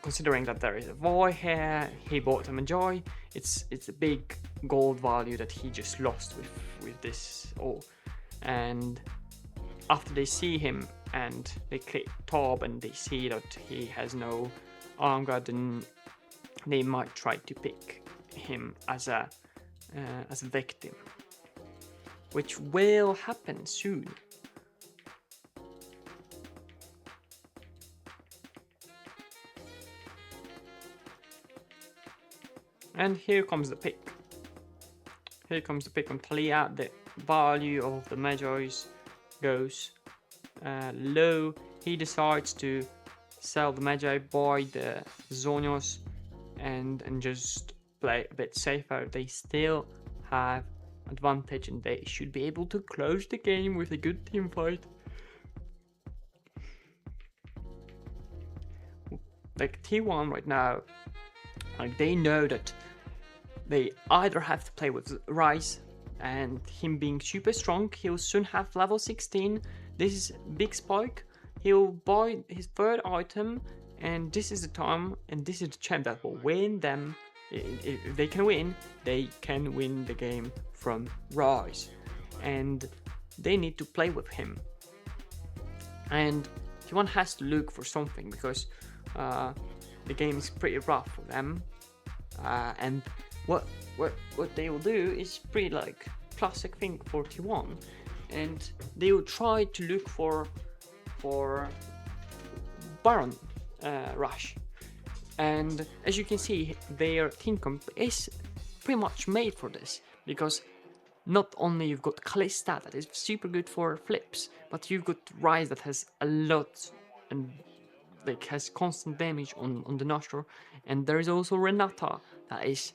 considering that there is a void here, he bought a Magi, it's a big gold value that he just lost with this all. And after they see him and they click tab and they see that he has no arm guard, then they might try to pick him as a victim, which will happen soon. And here comes the pick. Here comes the pick on Talia. The value of the Magi's goes low. He decides to sell the Magi, buy the Zonios, and just play a bit safer. They still have advantage, and they should be able to close the game with a good team fight. Like T1 right now, like they know that they either have to play with Rise, and him being super strong, he'll soon have level 16. This is big spike. He'll buy his third item, and this is the time, and this is the champ that will win them. If they can win the game from Rise, and they need to play with him. And T1 has to look for something, because the game is pretty rough for them, and what they will do is pretty like classic thing for T1, and they will try to look for Baron rush. And as you can see, their team comp is pretty much made for this, because not only you've got Kalista that is super good for flips, but you've got Rise that has a lot and like has constant damage on the Nashor, and there is also Renata that is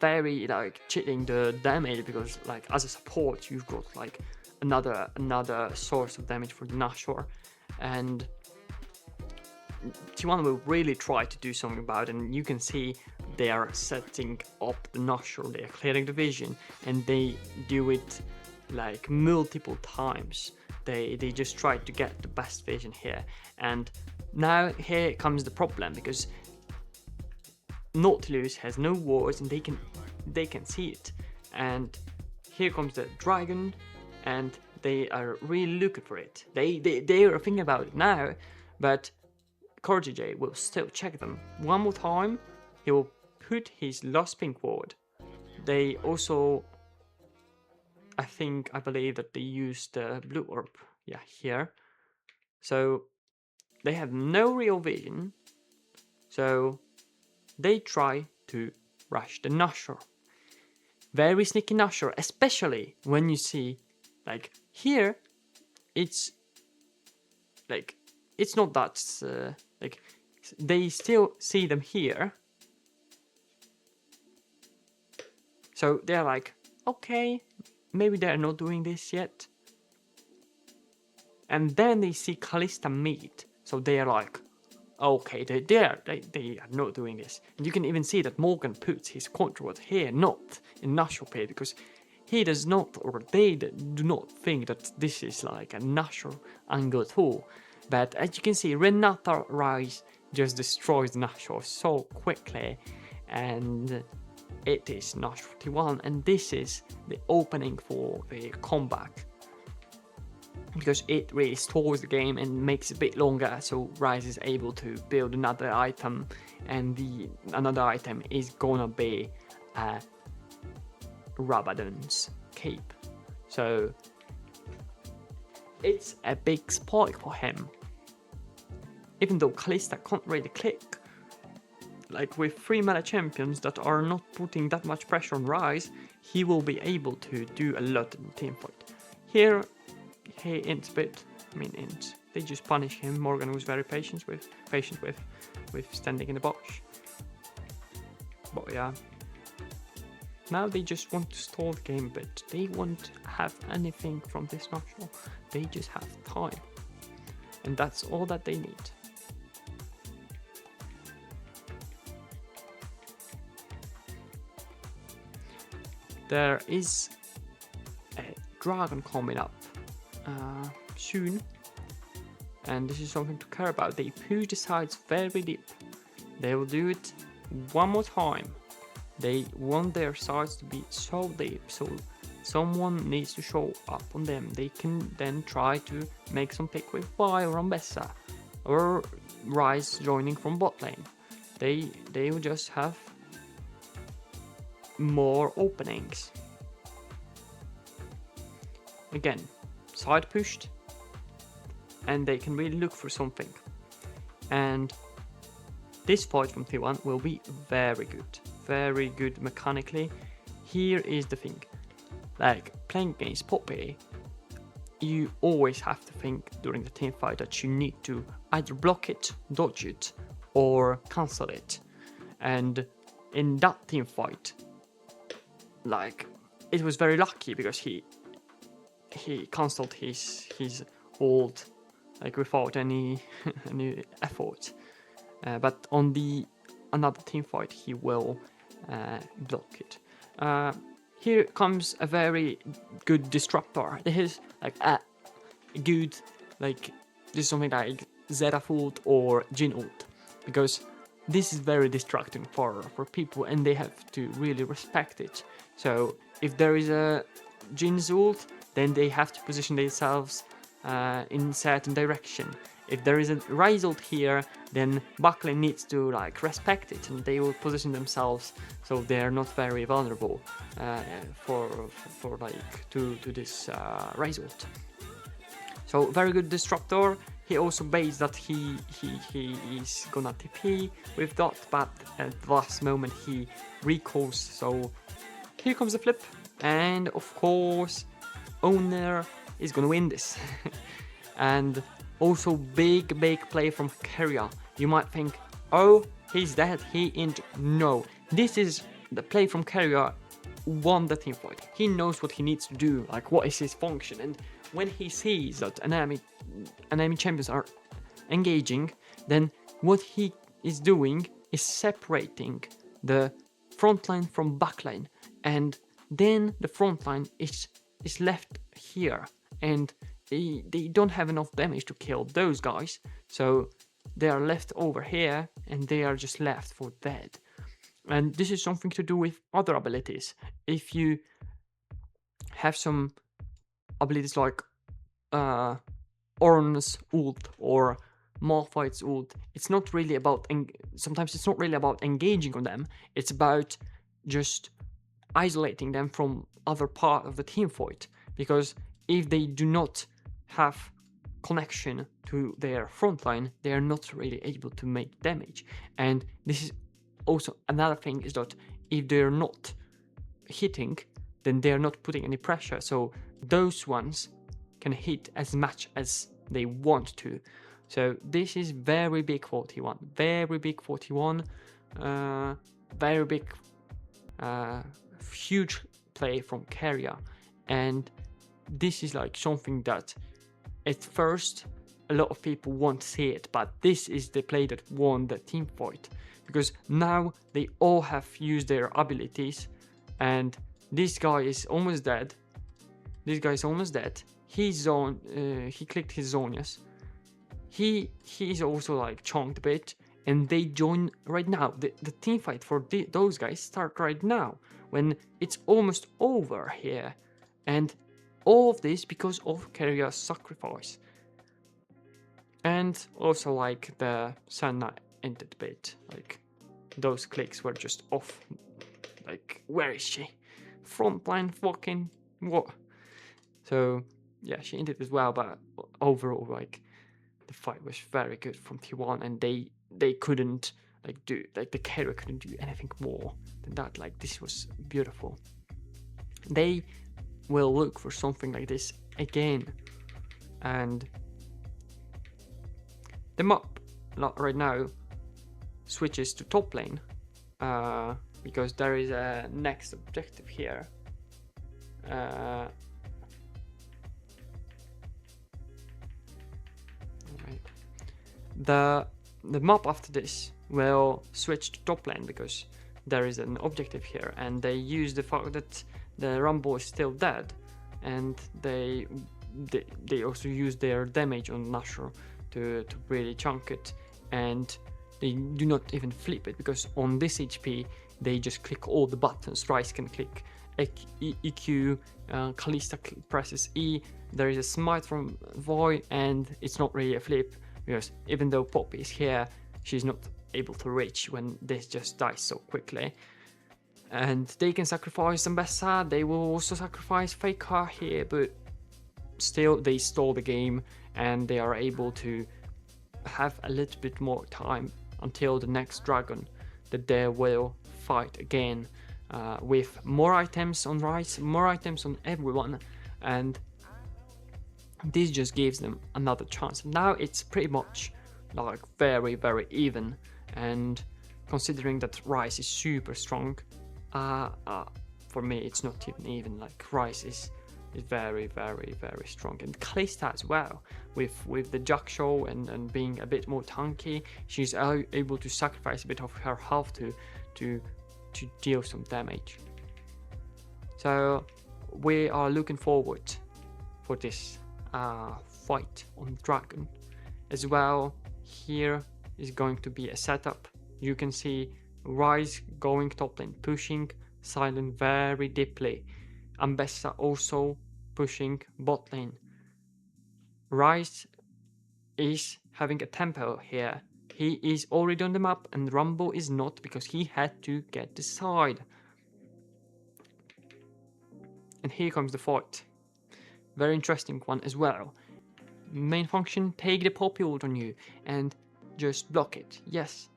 very like cheating the damage, because like as a support you've got like another source of damage for the Nashor, and T1 will really try to do something about it. And you can see they are setting up the Nashor, they are clearing the vision, and they do it like multiple times. They just try to get the best vision here, and now here comes the problem, because Nautilus has no wards and they can see it, and here comes the dragon, and they are really looking for it. They are thinking about it now, but CoreJJ will still check them one more time. He will put his last pink ward. They also, I believe that they used the blue orb, yeah, here. So they have no real vision, so they try to rush the Nashor. Very sneaky Nashor, especially when you see, like here, it's like, it's not that, like, they still see them here. So they're like, okay, maybe they're not doing this yet. And then they see Kalista meet, so they are like, okay, they are not doing this. And you can even see that Morgan puts his control here, not in natural play, because he does not, or they do not think that this is like a natural angle at all. But as you can see, Renata Rise just destroys Nashor so quickly, and it is Nash 41, and this is the opening for the comeback, because it really stalls the game and makes it a bit longer, so Rise is able to build another item, and another item is gonna be Rabadon's cape. So it's a big spike for him. Even though Kalista can't really click, like with 3 meta champions that are not putting that much pressure on Rise, he will be able to do a lot in the team fight. Here, he ints a bit. I mean, ints. They just punish him. Morgan was very patient with standing in the box. But yeah, now they just want to stall the game a bit. They won't have anything from this natural. They just have time, and that's all that they need. There is a dragon coming up soon, and this is something to care about. They push the sides very deep. They will do it one more time. They want their sides to be so deep, so someone needs to show up on them. They can then try to make some pick with Vi or Ambessa, or Rise joining from bot lane. They will just have more openings. Again, side pushed, and they can really look for something. And this fight from T1 will be very good mechanically. Here is the thing, like playing against Poppy, you always have to think during the team fight that you need to either block it, dodge it, or cancel it. And in that team fight, like, it was very lucky because he cancelled his ult like without any effort. But on another team fight, he will block it. Here comes a very good disruptor. This is like a good, like, this is something like Zeta ult or Jin ult, because this is very distracting for people, and they have to really respect it. So if there is a Jin's ult, then they have to position themselves in certain direction. If there is a Rise ult here, then Buckley needs to like respect it, and they will position themselves so they are not very vulnerable for like to this Rise ult. So very good disruptor. He also baits that he is gonna TP with that, but at the last moment he recalls. So here comes the flip, and of course owner is gonna win this. And also big play from Keria. You might think, oh, he's dead, he ain't. No, this is the play from Keria. Won the team fight. He knows what he needs to do, like what is his function, and when he sees that enemy champions are engaging, then what he is doing is separating the front line from back line, and then the front line is left here, and they don't have enough damage to kill those guys, so they are left over here, and they are just left for dead. And this is something to do with other abilities. If you have some abilities like Ornn's ult or Malphite's ult, it's not really about sometimes it's not really about engaging on them. It's about just isolating them from other part of the team fight, because if they do not have connection to their front line, they are not really able to make damage. And this is also another thing, is that if they're not hitting, then they're not putting any pressure, so those ones can hit as much as they want to. So this is very big 41, very big 41, very big, huge play from Keria, and this is like something that at first a lot of people won't see it, but this is the play that won the team fight, because now they all have used their abilities, and this guy is almost dead. This guy is almost dead. He clicked his Zonias. He's also like chunked a bit, and they join right now. The team fight for those guys start right now when it's almost over here, and all of this because of Keria's sacrifice. And also like the Senna ended bit, like those clicks were just off. Like, where is she? Frontline fucking what? So yeah, she ended as well, but overall like the fight was very good from T1, and they couldn't like do, like the Keria couldn't do anything more than that. Like, this was beautiful. They will look for something like this again, and the map right now switches to top lane because there is a next objective here. The map after this will switch to top lane because there is an objective here, and they use the fact that the Rumble is still dead, and they also use their damage on Nashor to really chunk it, and they do not even flip it because on this HP they just click all the buttons. Ryze can click EQ, Kalista presses E, there is a smite from Void, and it's not really a flip because even though Poppy is here, she's not able to reach when this just dies so quickly. And they can sacrifice Ambessa, they will also sacrifice Faker here, but still they stall the game, and they are able to have a little bit more time until the next dragon that they will fight again with more items on Ryze, more items on everyone, and this just gives them another chance. Now it's pretty much like very even, and considering that Ryze is super strong, for me it's not even like Ryze is very strong, and Kalista as well with the Jack show and being a bit more tanky, she's able to sacrifice a bit of her health to deal some damage. So we are looking forward for this fight on Dragon as well. Here is going to be a setup. You can see Ryze going top lane, pushing Silent very deeply. Ambessa also pushing bot lane. Ryze is having a tempo here. He is already on the map, and Rumble is not because he had to get the side. And here comes the fight. Very interesting one as well. Main function, take the Poppy ult on you and just block it. Yes.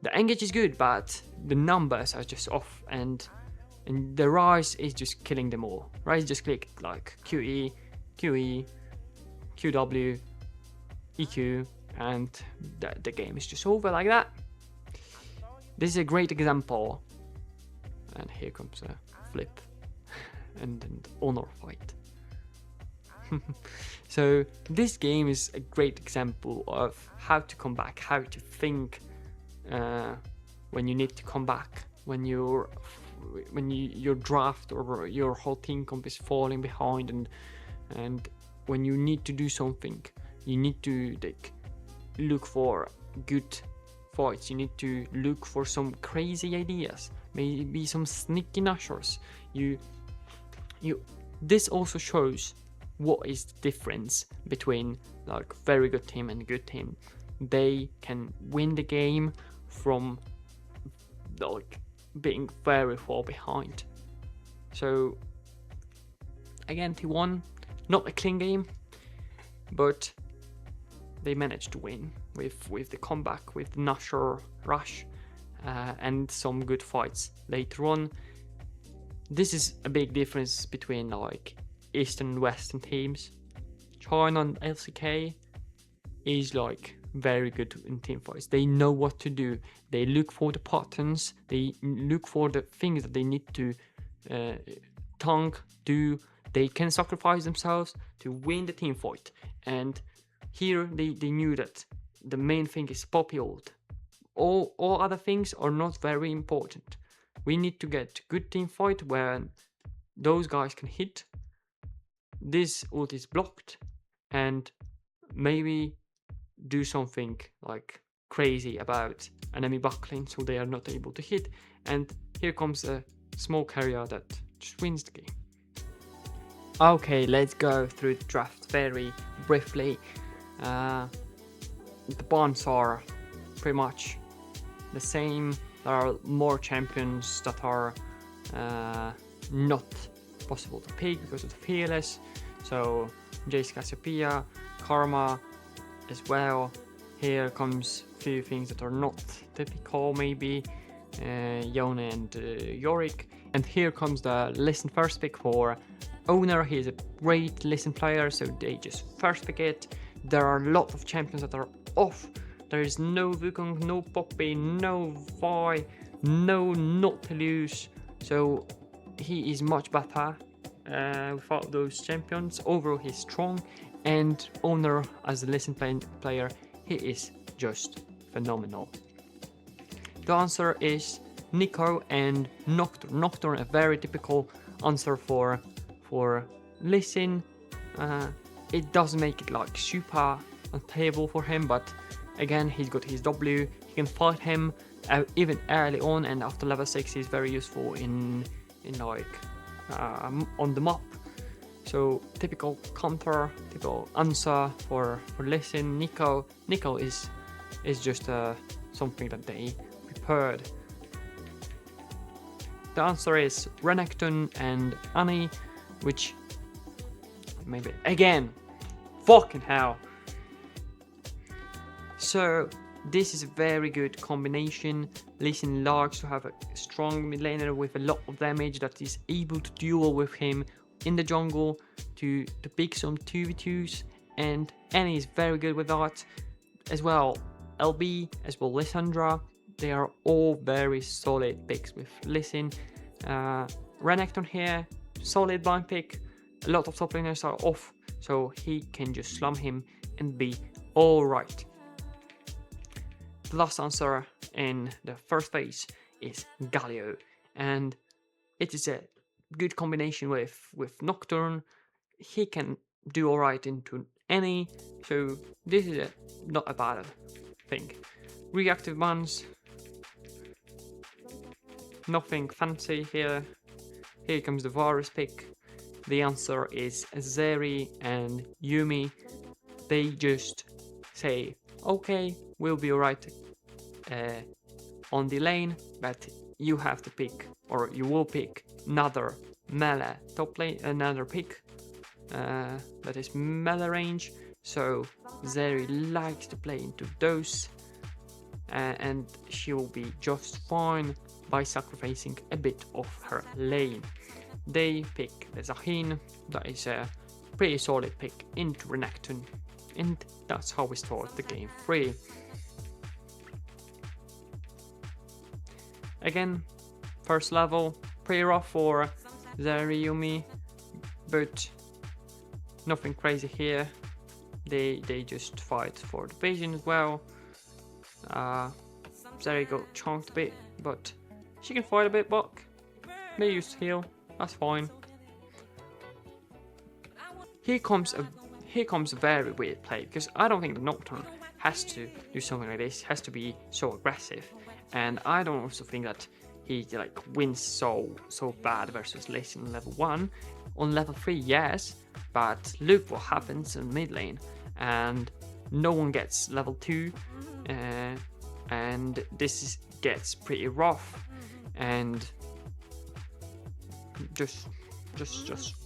The engage is good, but the numbers are just off, and the Ryze is just killing them all. Ryze just click like QE, QE, QW, EQ, and the game is just over like that. This is a great example. And here comes a flip and honor fight. So this game is a great example of how to come back, how to think when you need to come back, when your draft or your whole team comp is falling behind, and when you need to do something, you need to like look for good fights. You need to look for some crazy ideas, maybe some sneaky Nashors. This also shows what is the difference between like very good team and good team. They can win the game from like being very far behind. So again, T1, not a clean game, but they managed to win with the comeback, with the Nashor rush, and some good fights later on. This is a big difference between like Eastern and Western teams. China and LCK is like very good in team fights. They know what to do. They look for the patterns. They look for the things that they need to tank, do. They can sacrifice themselves to win the team fight. And here they knew that the main thing is Poppy ult. All other things are not very important. We need to get good team fight where those guys can hit. This ult is blocked, and maybe do something like crazy about enemy buckling so they are not able to hit. And here comes a small carrier that just wins the game. Okay, let's go through the draft very briefly. The bonds are pretty much the same. There are more champions that are not possible to pick because of the fearless. So Jace Cassiopeia, Karma as well. Here comes a few things that are not typical, maybe Yone and Yorick. And here comes the listen first pick for Owner. He is a great listen player, so they just first pick it. There are a lot of champions that are off. There is no Wukong, no Poppy, no Vi, no Nautilus. So he is much better without those champions. Overall, he's strong. And Owner, as a listen player, he is just phenomenal. The answer is Nico and Nocturne. Nocturne, a very typical answer for listen. It doesn't make it like super unplayable for him, but again, he's got his W. He can fight him even early on, and after level 6 he's very useful in like on the map. So typical counter, typical answer for listen. Nico is just something that they prepared. The answer is Renekton and Annie, which maybe again, fucking hell. So this is a very good combination. Listen likes to have a strong mid laner with a lot of damage that is able to duel with him in the jungle to pick some 2v2s, and Annie is very good with that as well. LB as well, Lissandra, they are all very solid picks with listen. Renekton here, solid blind pick. A lot of top laners are off, so he can just slum him and be alright. The last answer in the first phase is Galio, and it is a good combination with Nocturne. He can do alright into any, so this is not a bad thing. Reactive bans, nothing fancy here. Here comes the Varus pick. The answer is Zeri and Yumi. They just say, okay, we'll be alright on the lane, but you have to pick, or you will pick another melee top lane, another pick that is melee range. So Zeri likes to play into those, and she will be just fine by sacrificing a bit of her lane. They pick the Zahin. That is a pretty solid pick into Renekton, and that's how we start the game 3. Again, first level, pretty rough for Zeri Yumi, but nothing crazy here. They just fight for the vision as well. Zeri got chunked a bit, but she can fight a bit back. They used to heal, that's fine. Here comes a very weird play, because I don't think the Nocturne has to do something like this, has to be so aggressive. And I don't also think that he like wins so bad versus Listen on level 1. On level 3, yes, but look what happens in mid lane, and no one gets level 2, and this gets pretty rough and just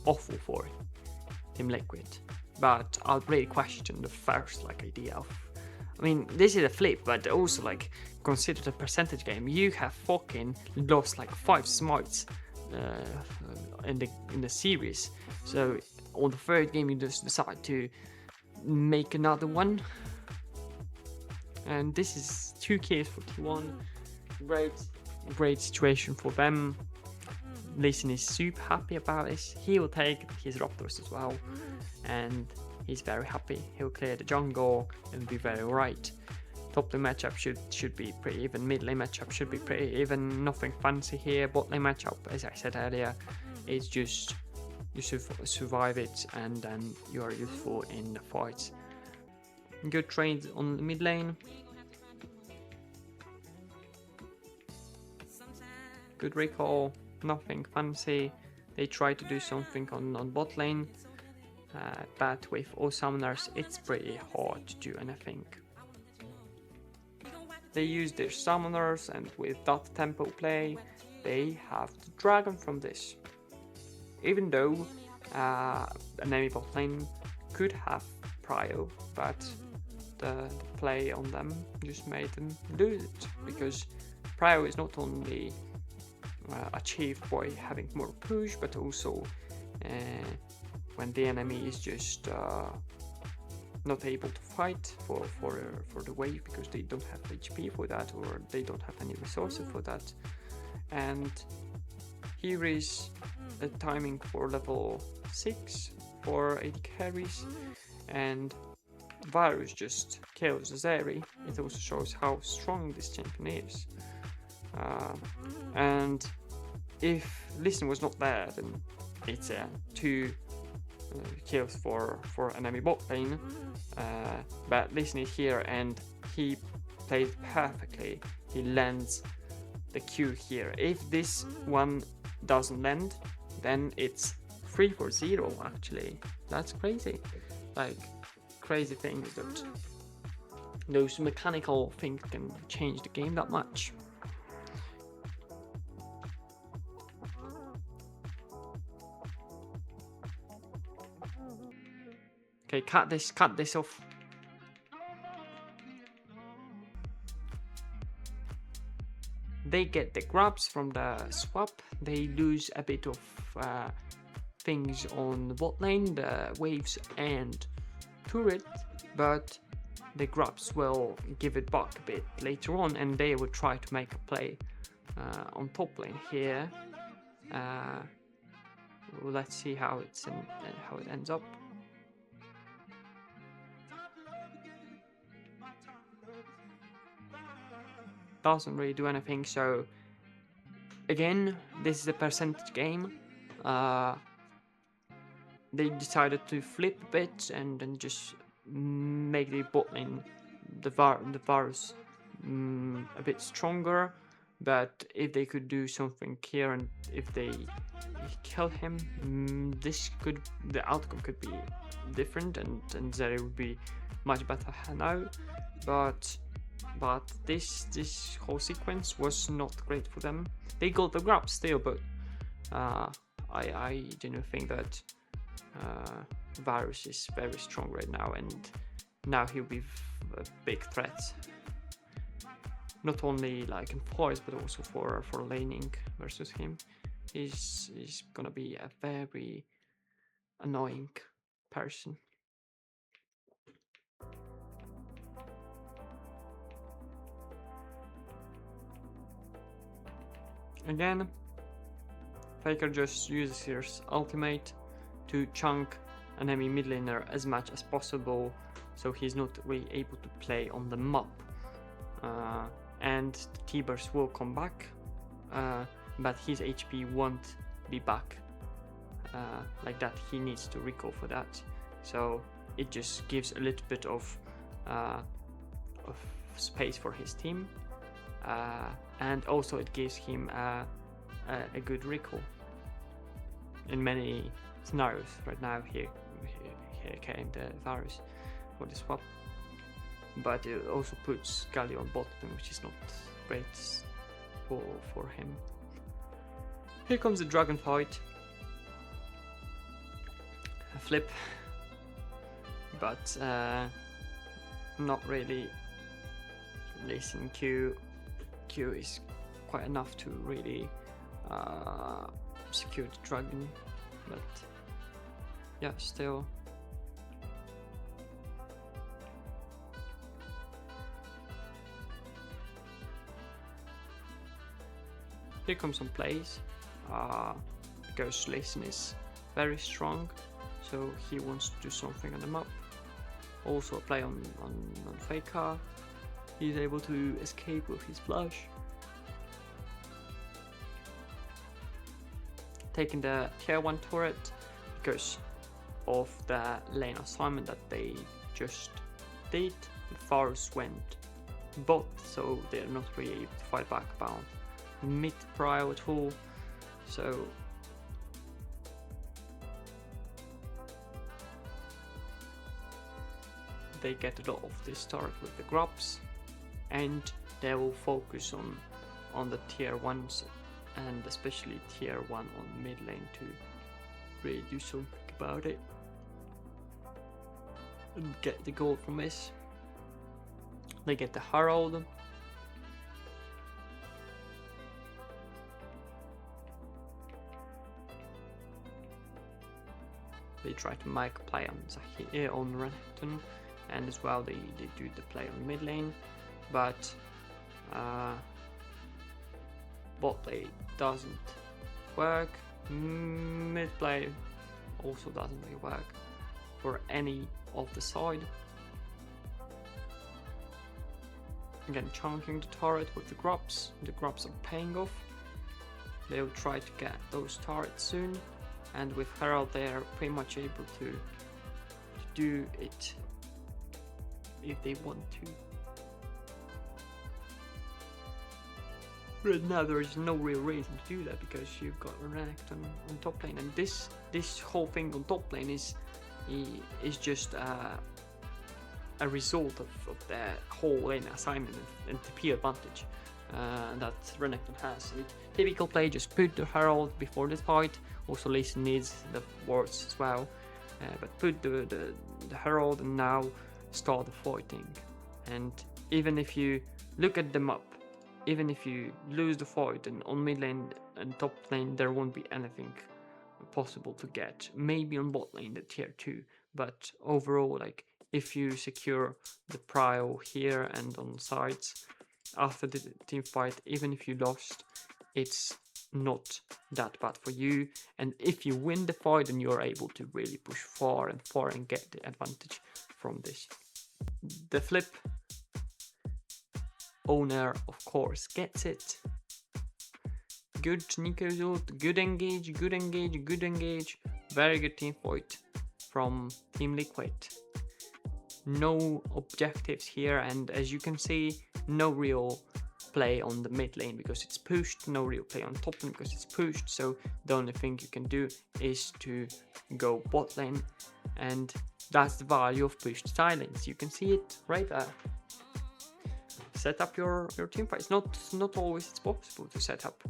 awful for Team Liquid. But I'll really question the first idea of, I mean, this is a flip, but also consider the percentage game. You have fucking lost 5 smites in the series. So on the third game you just decide to make another one. And this is 2 kills for T1. Great situation for them. Listen is super happy about this. He will take his Raptors as well. and he's very happy. He'll clear the jungle and be very right. Top lane matchup should be pretty even. Mid lane matchup should be pretty even. Nothing fancy here. Bot lane matchup, as I said earlier, is just you survive it and then you are useful in the fights. Good trades on the mid lane. Good recall. Nothing fancy. They try to do something on bot lane, but with all summoners it's pretty hard to do anything. They use their summoners, and with that tempo play they have the dragon from this. Even though enemy bot lane could have prio, but the play on them just made them lose it, because prio is not only achieved by having more push, but also when the enemy is just not able to fight for the wave because they don't have HP for that, or they don't have any resources for that. And here is a timing for level 6 for AD carries, and Varus just kills Zeri. It also shows how strong this champion is. And if Listen was not there, then it's 2 kills for enemy bot lane, but Listen is here and he plays perfectly. He lands the Q here. If this one doesn't land, then it's 3-0 actually. That's crazy. Like, crazy things that those mechanical things can change the game that much. Okay, cut this off. They get the grabs from the swap. They lose a bit of things on the bot lane, the waves and turret, but the grabs will give it back a bit later on, and they will try to make a play on top lane here. Let's see how it ends up. Doesn't really do anything. So again, this is a percentage game. They decided to flip a bit and then just make the bot lane, the Varus, a bit stronger. But if they could do something here, and if they kill him, the outcome could be different, and Zeri would be much better now. But this whole sequence was not great for them. They got the grab still, but I didn't think that Varus is very strong right now, and now he'll be a big threat. Not only like in fights, but also for laning versus him. He's gonna be a very annoying person. Again, Faker just uses his ultimate to chunk enemy mid laner as much as possible, so he's not really able to play on the map. And the T-burst will come back, but his HP won't be back like that. He needs to recall for that, so it just gives a little bit of space for his team, and also it gives him a good recall in many scenarios. Right now here came the Varus for the swap, but it also puts Galio on bottom, which is not great for him. Here comes the dragon fight. A flip, but not really. Listen, Q is quite enough to really secure the dragon, but yeah, still. Here comes some plays, because Listen is very strong, so he wants to do something on the map. Also a play on Faker. He's able to escape with his flash. Taking the tier 1 turret because of the lane assignment that they just did. The Faros went bot, so they're not really able to fight back about mid prio at all. So they get a lot of this turret with the grubs, and they will focus on the tier 1s and especially tier 1 on mid lane to really do something about it and get the gold from this. They get the Herald. They try to make a play on Hiii on Renekton, and as well they do the play on mid lane, but bot play doesn't work. Mid play also doesn't really work for any of the side. Again, chunking the turret with the grubs. The grubs are paying off. They'll try to get those turrets soon, and with Herald they are pretty much able to do it if they want to. Right now there is no real reason to do that because you've got Renekton on top lane, and this whole thing on top lane is just a result of the whole lane assignment and TP advantage that Renekton has. And typical play, just put the Herald before the fight. Also Lee Sin needs the wards as well, but put the Herald and now start the fighting. And even if you look at them up, even if you lose the fight and on mid lane and top lane there won't be anything possible to get. Maybe on bot lane the tier 2, but overall, like, if you secure the prio here and on sides after the team fight, even if you lost, it's not that bad for you. And if you win the fight, then you're able to really push far and far and get the advantage from this. The flip, owner of course gets it. Good Nico's ult, good engage, good engage, good engage. Very good team fight from Team Liquid. No objectives here, and as you can see, no real play on the mid lane because it's pushed, no real play on top lane because it's pushed, so the only thing you can do is to go bot lane, and that's the value of pushed silence. You can see it right there. Set up your team fight. It's not always it's possible to set up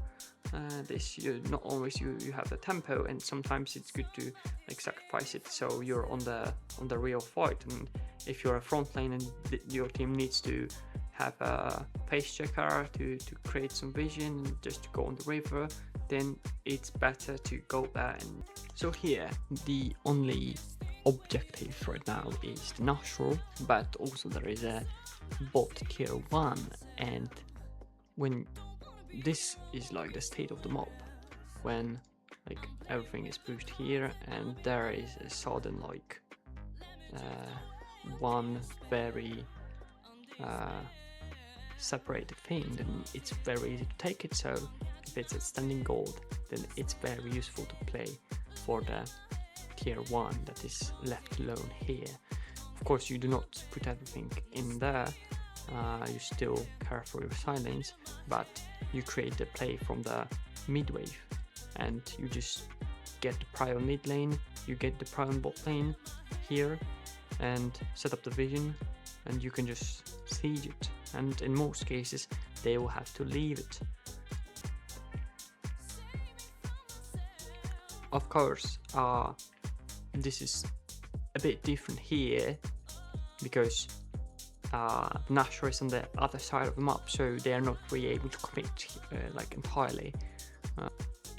this. Not always you have the tempo, and sometimes it's good to like sacrifice it so you're on the real fight. And if you're a front lane and your team needs to have a pace checker to create some vision and just to go on the river, then it's better to go there. And so here the only objective right now is the natural, but also there is a bot tier 1, and when this is like the state of the mob, when like everything is pushed here and there is a sudden like one very separated thing, then it's very easy to take it. So if it's a standing gold, then it's very useful to play for the tier 1 that is left alone here. Of course you do not put everything in there, you still care for your silence, but you create the play from the mid wave and you just get the prio mid lane, you get the prio bot lane here and set up the vision, and you can just siege it, and in most cases they will have to leave it. Of course this is a bit different here because Nashor is on the other side of the map, so they are not really able to commit like entirely.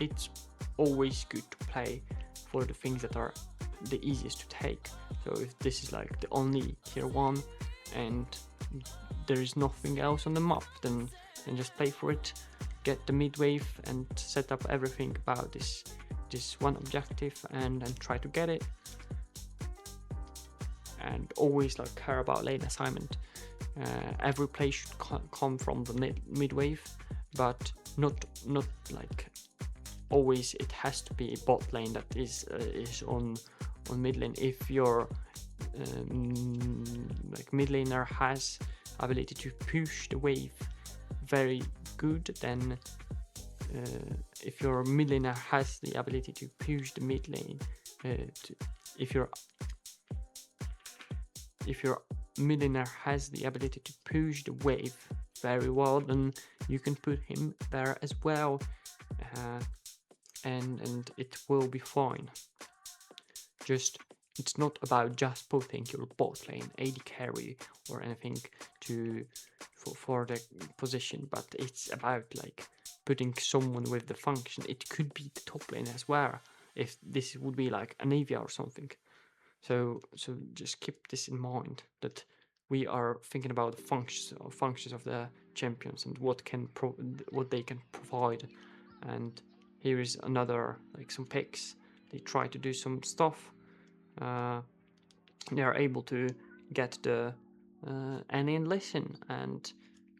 It's always good to play for the things that are the easiest to take. So if this is like the only tier 1 and there is nothing else on the map, then just play for it, get the mid wave and set up everything about this one objective and try to get it. and always like care about lane assignment. Every play should come from the mid wave, but not like always it has to be bot lane that is on mid lane. If your like mid laner has ability to push the wave very good, then if your mid laner has the ability to push the mid lane, if your mid laner has the ability to push the wave very well, then you can put him there as well, and it will be fine. Just it's not about just putting your bot lane AD carry or anything for the position, but it's about like putting someone with the function. It could be the top lane as well, if this would be like an Avia or something. So just keep this in mind, that we are thinking about the functions of the champions and what they can provide. And here is another, like, some picks. They try to do some stuff. They are able to get the Annie and listen,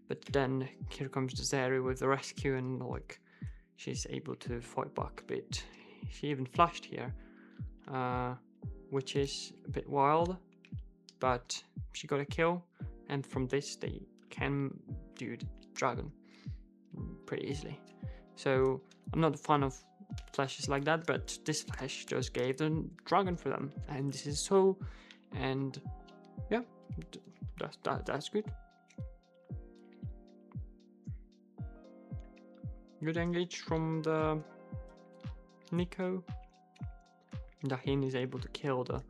but then here comes the Zeri with the rescue, and like she's able to fight back a bit. She even flashed here, which is a bit wild, but she got a kill, and from this they can do the dragon pretty easily. So I'm not a fan of flashes like that, but this flash just gave the dragon for them, and this is so, and yeah, that's good. Good engage from the Nico. Dahin is able to kill the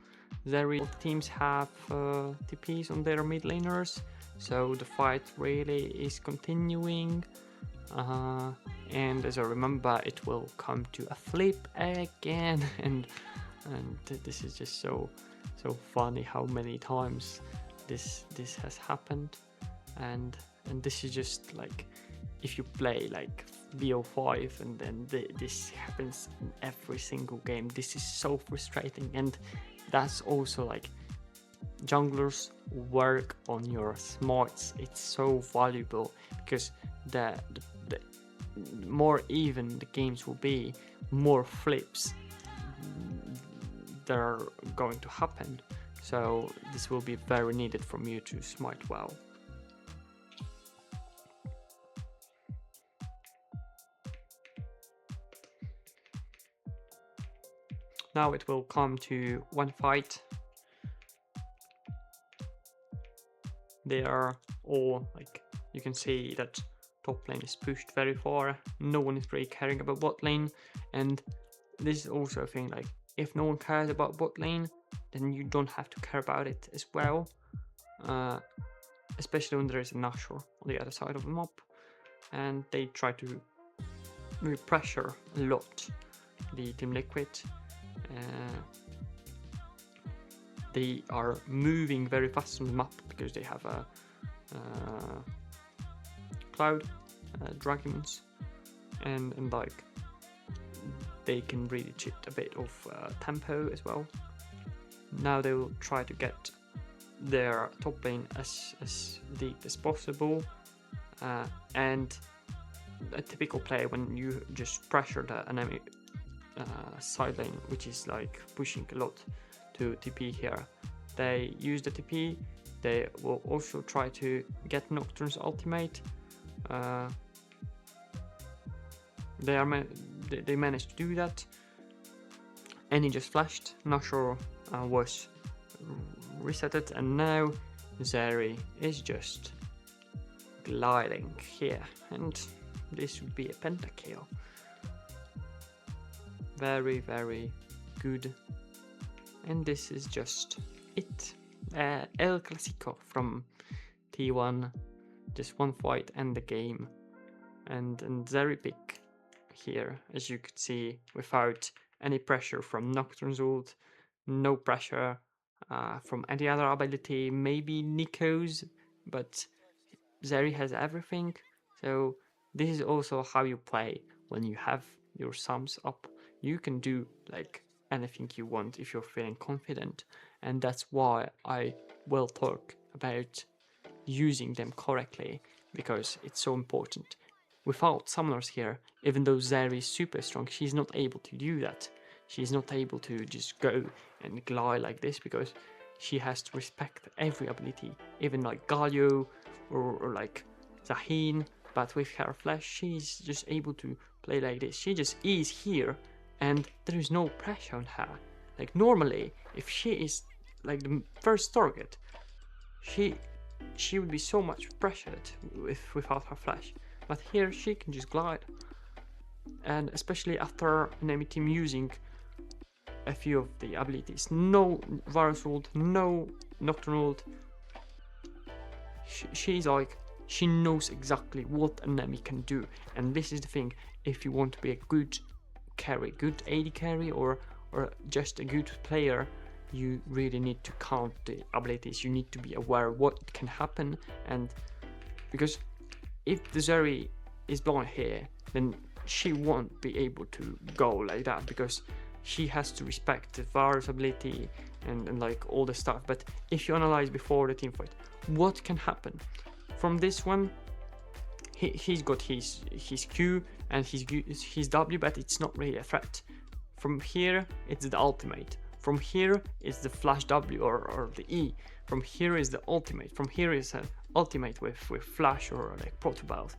Zeri. Both teams have TPs on their mid laners, so the fight really is continuing. And as I remember, it will come to a flip again, and this is just so funny how many times this has happened, and this is just like, if you play like BO5 and then this happens in every single game, this is so frustrating. And that's also like, junglers, work on your smarts. It's so valuable, because the more even the games will be, more flips that are going to happen. So this will be very needed from you to smite well. Now it will come to one fight. They are all, like, you can see that top lane is pushed very far. No one is really caring about bot lane, and this is also a thing, like, if no one cares about bot lane, then you don't have to care about it as well. Especially when there is a Nashor on the other side of the map, and they try to pressure a lot the Team Liquid. They are moving very fast on the map because they have a cloud dragons, and like they can really cheat a bit of tempo as well. Now they will try to get their top lane as deep as possible, and a typical play when you just pressure the enemy side lane, which is like pushing a lot, to TP here. They use the TP. They will also try to get Nocturne's ultimate. They managed to do that, and he just flashed. Nashor was resetted, and now Zeri is just gliding here, and this would be a pentakill. Very, very good. And this is just it. El Clasico from T1. Just one fight and the game. And Zeri pick here, as you could see, without any pressure from Nocturne's ult, no pressure from any other ability, maybe Nico's, but Zeri has everything. So this is also how you play when you have your sums up. You can do like anything you want if you're feeling confident, and that's why I will talk about using them correctly, because it's so important. Without summoners here, even though Zeri is super strong, she's not able to do that. She's not able to just go and glide like this, because she has to respect every ability, even like Galio or like Zahin. But with her flash, she's just able to play like this. She just is here, and there is no pressure on her. Like normally, if she is like the first target, she would be so much pressured without her flash. But here she can just glide, and especially after an enemy team using a few of the abilities, no Varus ult, no Nocturne ult, she's like, she knows exactly what an enemy can do. And this is the thing, if you want to be a good carry, good AD carry, or just a good player, you really need to count the abilities. You need to be aware what can happen, and because if the Zeri is blind here, then she won't be able to go like that, because she has to respect the Varus ability and like all the stuff. But if you analyze before the team fight, what can happen from this one? He's got his Q and his W, but it's not really a threat. From here, it's the ultimate. From here is the flash W or the E. From here is the ultimate. From here is an ultimate with flash or like protobelt.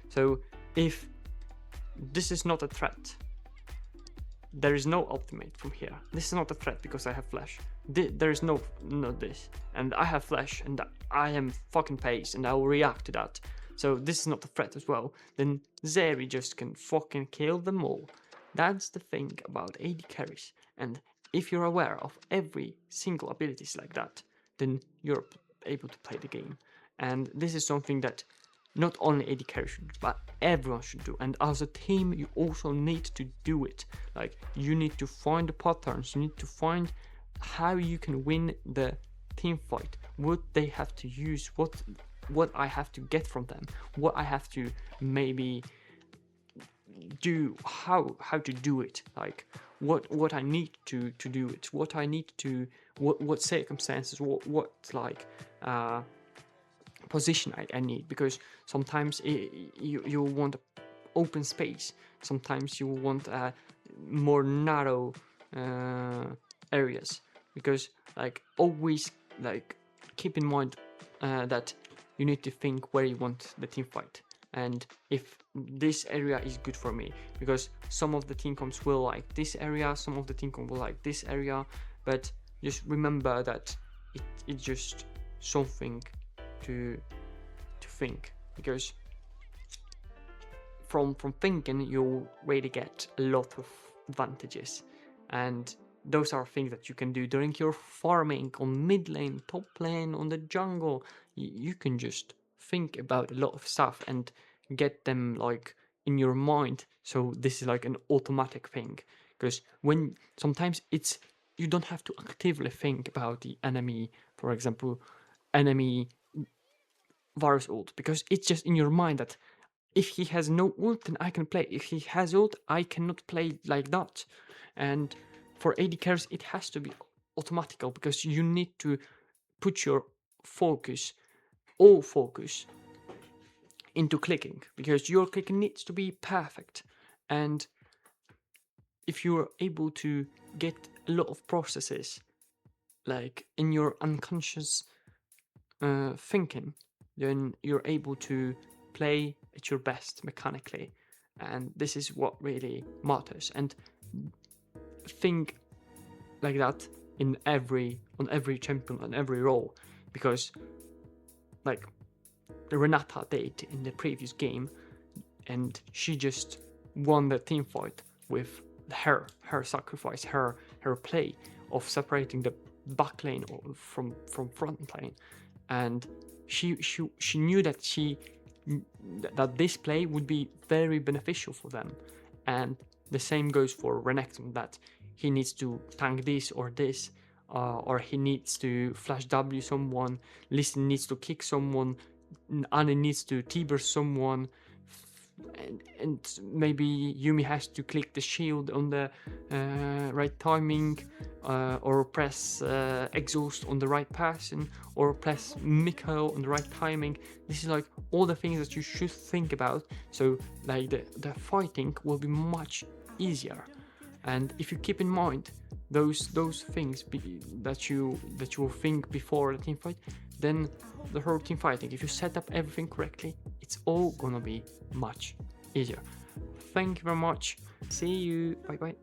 So if this is not a threat, there is no ultimate from here. This is not a threat because I have flash. There is no this, and I have flash, and I am fucking paced, and I will react to that. So this is not a threat as well. Then Zeri just can fucking kill them all. That's the thing about AD carries, and if you're aware of every single abilities like that, then you're able to play the game. And this is something that not only AD carry should do, but everyone should do. And as a team, you also need to do it. Like, you need to find the patterns, you need to find how you can win the team fight, what they have to use, what I have to get from them, what I have to maybe do, how to do it, like what I need to do it, what I need to, what circumstances, what like position I need, because sometimes you want open space, sometimes you want more narrow areas, because like always like keep in mind that you need to think where you want the team fight, and if this area is good for me, because some of the team comps will like this area, some of the team comps will like this area, but just remember that it's just something to think, because from thinking you'll really get a lot of advantages, and those are things that you can do during your farming on mid lane, top lane, on the jungle. You can just think about a lot of stuff and get them like in your mind. So this is like an automatic thing, because when sometimes it's, you don't have to actively think about the enemy, for example, enemy Varus ult, because it's just in your mind that if he has no ult, then I can play. If he has ult, I cannot play like that. And for AD carries, it has to be automatical, because you need to put your focus, all focus, into clicking, because your clicking needs to be perfect. And if you're able to get a lot of processes like in your unconscious thinking, then you're able to play at your best mechanically, and this is what really matters. And think like that on every champion, on every role, because like Renata did in the previous game, and she just won the team fight with her sacrifice, her play of separating the back lane from front lane, and she knew that that this play would be very beneficial for them. And the same goes for Renekton, that he needs to tank this or this, or he needs to flash W someone, Listen needs to kick someone, Annie needs to T-burst someone, and maybe Yumi has to click the shield on the right timing, or press exhaust on the right person, or press Mikhail on the right timing. This is like all the things that you should think about, so like the fighting will be much easier. And if you keep in mind those things that you will think before the team fight, then the whole team fighting, if you set up everything correctly, it's all gonna be much easier. Thank you very much. See you. Bye bye.